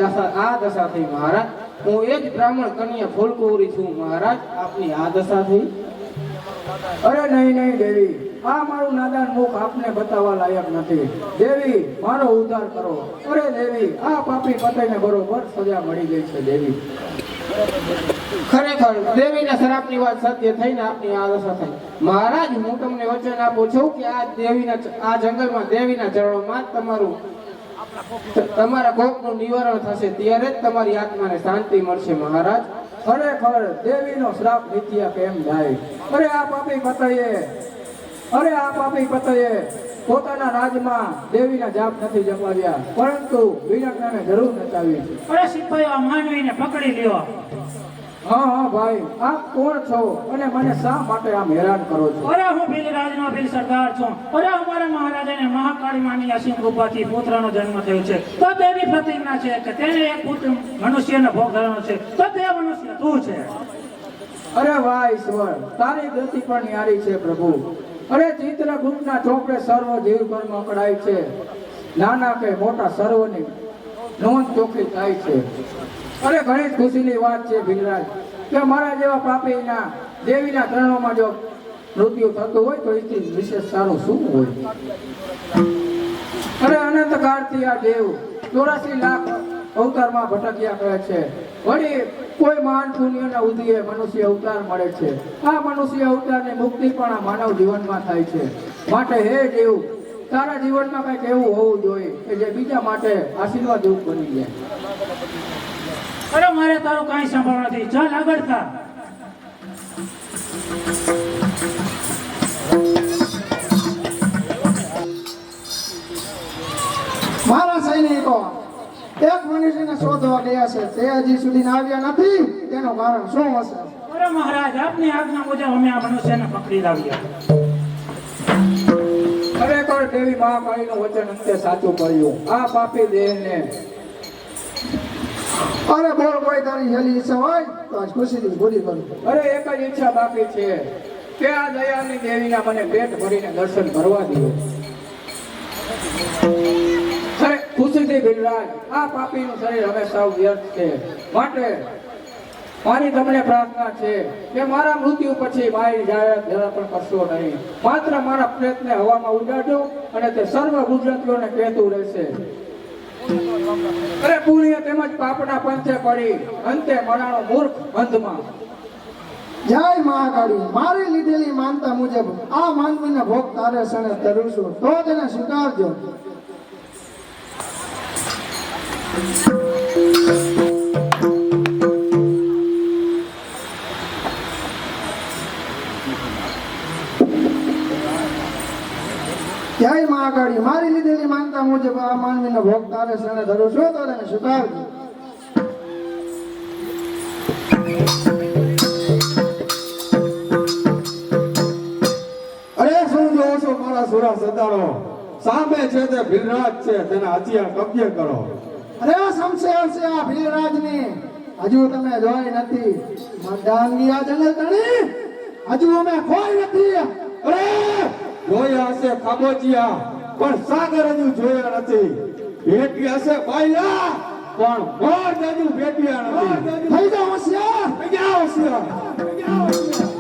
આ દશા થઈ મહારાજ. હું એ જ બ્રાહ્મણ કન્યા ફૂલકુંવરી છું મહારાજ. આપની આ દશા થઈ. અરે નહીં દેવી, આ મારું નાદાન મુખ આપને બતાવવા લાયક નથી. દેવી, મારો ઉદ્ધાર કરો. અરે દેવી, આ પાપી પતિને બરોબર સજા મળી ગઈ છે. દેવી, ખરેખર દેવીના શ્રાપની વાત સત્ય થઈને આપની આ દશા થઈ મહારાજ. હું તમને વચન આપું છું કે આ જંગલમાં દેવીના ચરણોમાં જ તમારા કોપનું નિવારણ થશે. ત્યારે જ તમારી આત્માને શાંતિ મળશે મહારાજ. ખરેખર દેવીનો શ્રાપ નીત્યા કેમ જાય? અરે આ પાપી પતયે પોતાના રાજમાં દેવીના જાપ નથી જમાવ્યા, પરંતુ વિનાકાને જરૂર નચાવી. અરે સિપાહીઓ, આ માનવીને પકડી લ્યો. હા ભાઈ, આપ કોણ છો અને મને શા માટે આમ હેરાન કરો છો? અરે હું ભીલરાજનો ભીલ સરદાર છું. અરે અમારા મહારાજાને મહાકાળી માની અસીમ કૃપાથી પુત્રનો જન્મ થયો છે. તો તેની પ્રતિજ્ઞા છે કે તેને એક પુત્ર મનુષ્યનો ભોગ ધરવાનો છે. તો તે મનુષ્ય તું છે. અરે વાહ ઈશ્વર, તારી ગતિ પણ ન્યારી છે પ્રભુ. અરે ચિત્રગુપ્તના ચોપડે સર્વ જીવ કર્મ અકળાય છે. નાના કે મોટા સર્વની નોંધ ચોખ્ખી થાય છે. અરે ઘણી ખુશીની વાત છે ભીલરાજ કે મારા જેવા પાપીના દેવીના ચરણોમાં જો મૃત્યુ થતું હોય તો એથી વિશેષ સારું શું હોય? અરે અનંત કાળથી આ દેવ 84 લાખ અવતારમાં ભટક્યા કરે છે. વળી કોઈ મહાન પુણ્યના ઉદયે મનુષ્ય અવતાર મળે છે. આ મનુષ્ય અવતારની મુક્તિ પણ આ માનવ જીવનમાં થાય છે. માટે હે દેવ, તારા જીવનમાં કંઈક એવું હોવું જોઈએ કે જે બીજા માટે આશીર્વાદ રૂપ બની જાય. અરે મારે તારું કાંઈ સાંભળવું નથી. ચાલ આગળ થા. મારા સૈનિકો એક મનુષ્યને શોધવા ગયા છે. તે હજી સુધી આવ્યા નથી. તેનું કારણ શું હશે? અરે મહારાજ, આપની આજ્ઞા મુજબ અમે આ મનુષ્યને પકડી લાવ્યા. ખરેખર દેવી મહાકાળીનું વચન અંતે સાચું કર્યું. આ પાપી દેહને અરે બોલ, કોઈ તારી હેલી ઈચ્છા હોય તો આજ ખુશીથી પૂરી કરું. અરે એક જ ઈચ્છા બાકી છે કે આ દયાની દેવીના મને પેટ ભરીને દર્શન કરવા દો. અરે ખુશીથી બિરરાજ, આ પાપીનું શરીર હવે સાવ વ્યર્થ છે, માટે મારી તમને પ્રાર્થના છે કે મારા મૃત્યુ પછી મારી જાહેરાત જરા પણ કરશો નહીં. માત્ર મારા પ્રેતને હવામાં ઉડાડજો અને તે સર્વ ગુજરાતીઓને કહેતું રહેશે. અરે પુણ્ય તેમજ પાપના પંથે પડી અંતે મરાણો મૂર્ખ અંધમાં. જય મહાકાળી, મારી લીધેલી માનતા મુજબ આ માનવીને ભોગ તારે સણે ધરું છું, તો તેને સ્વીકારજો. જય મહાકાળી, મારી લીધેલી માનતા મુજબ આ માનવીને ભોગ તારે સણે ધરું છું, તો તેને સ્વીકારજો. અરે શું જોવો છો મારા સુરા સદારો? સામે છે તે ભીલરાજ છે, તેના હથિયાર કબજે કરો. અરે સમશે આવશે આ ભીલરાજની, હજુ તમે જોઈ નથી. મદાંગી આ જંગલ તણી હજુ અમે કોઈ નથી. અરે જોયા હશે ખાબોચિયા, પણ સાગર હજુ જોયા નથી. ભેટ્યા હશે બાયલા, પણ મોર હજુ ભેટ્યા નથી. થઈ જાઓ હોશિયાર, થઈ જાઓ હોશિયાર, થઈ જાઓ હોશિયાર.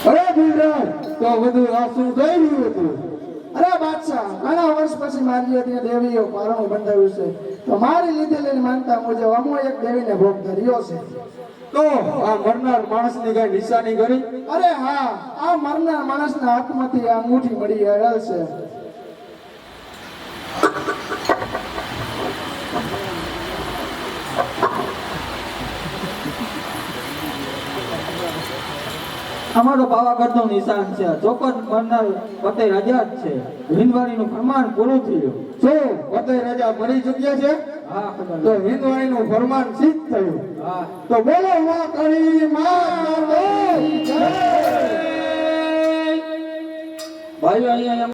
અરે ભીલરાજ, તો બધું આ શું થઈ રહ્યું હતું? અરે બાદશાહ, ઘણા વર્ષ પછી મારી હતી દેવીઓ પારણું બંધાવ્યું છે, તો મારી લીધેલી માનતા મુજબ અમો એક દેવીને ભોગ ધર્યો છે. તો આ મરનાર માણસની કઈ નિશાની કરી? અરે હા, આ મરનાર માણસના હાથમાંથી આ અંગૂઠી મળી આવેલ છે. અમારો પાવાગઢનું નિશાન છે, ચોક્કસ મરનાર ફતેહ રાજા જ છે. હિંદવાણીનું ફરમાન પૂરું થયું. શું ફતેહ રાજા મરી ચૂક્યા છે? હા ખબર. તો હિંદવાણીનું ફરમાન સિદ્ધ થયું. હા. તો બોલો માં કાળી માં. ભાઈઓ અહીંયા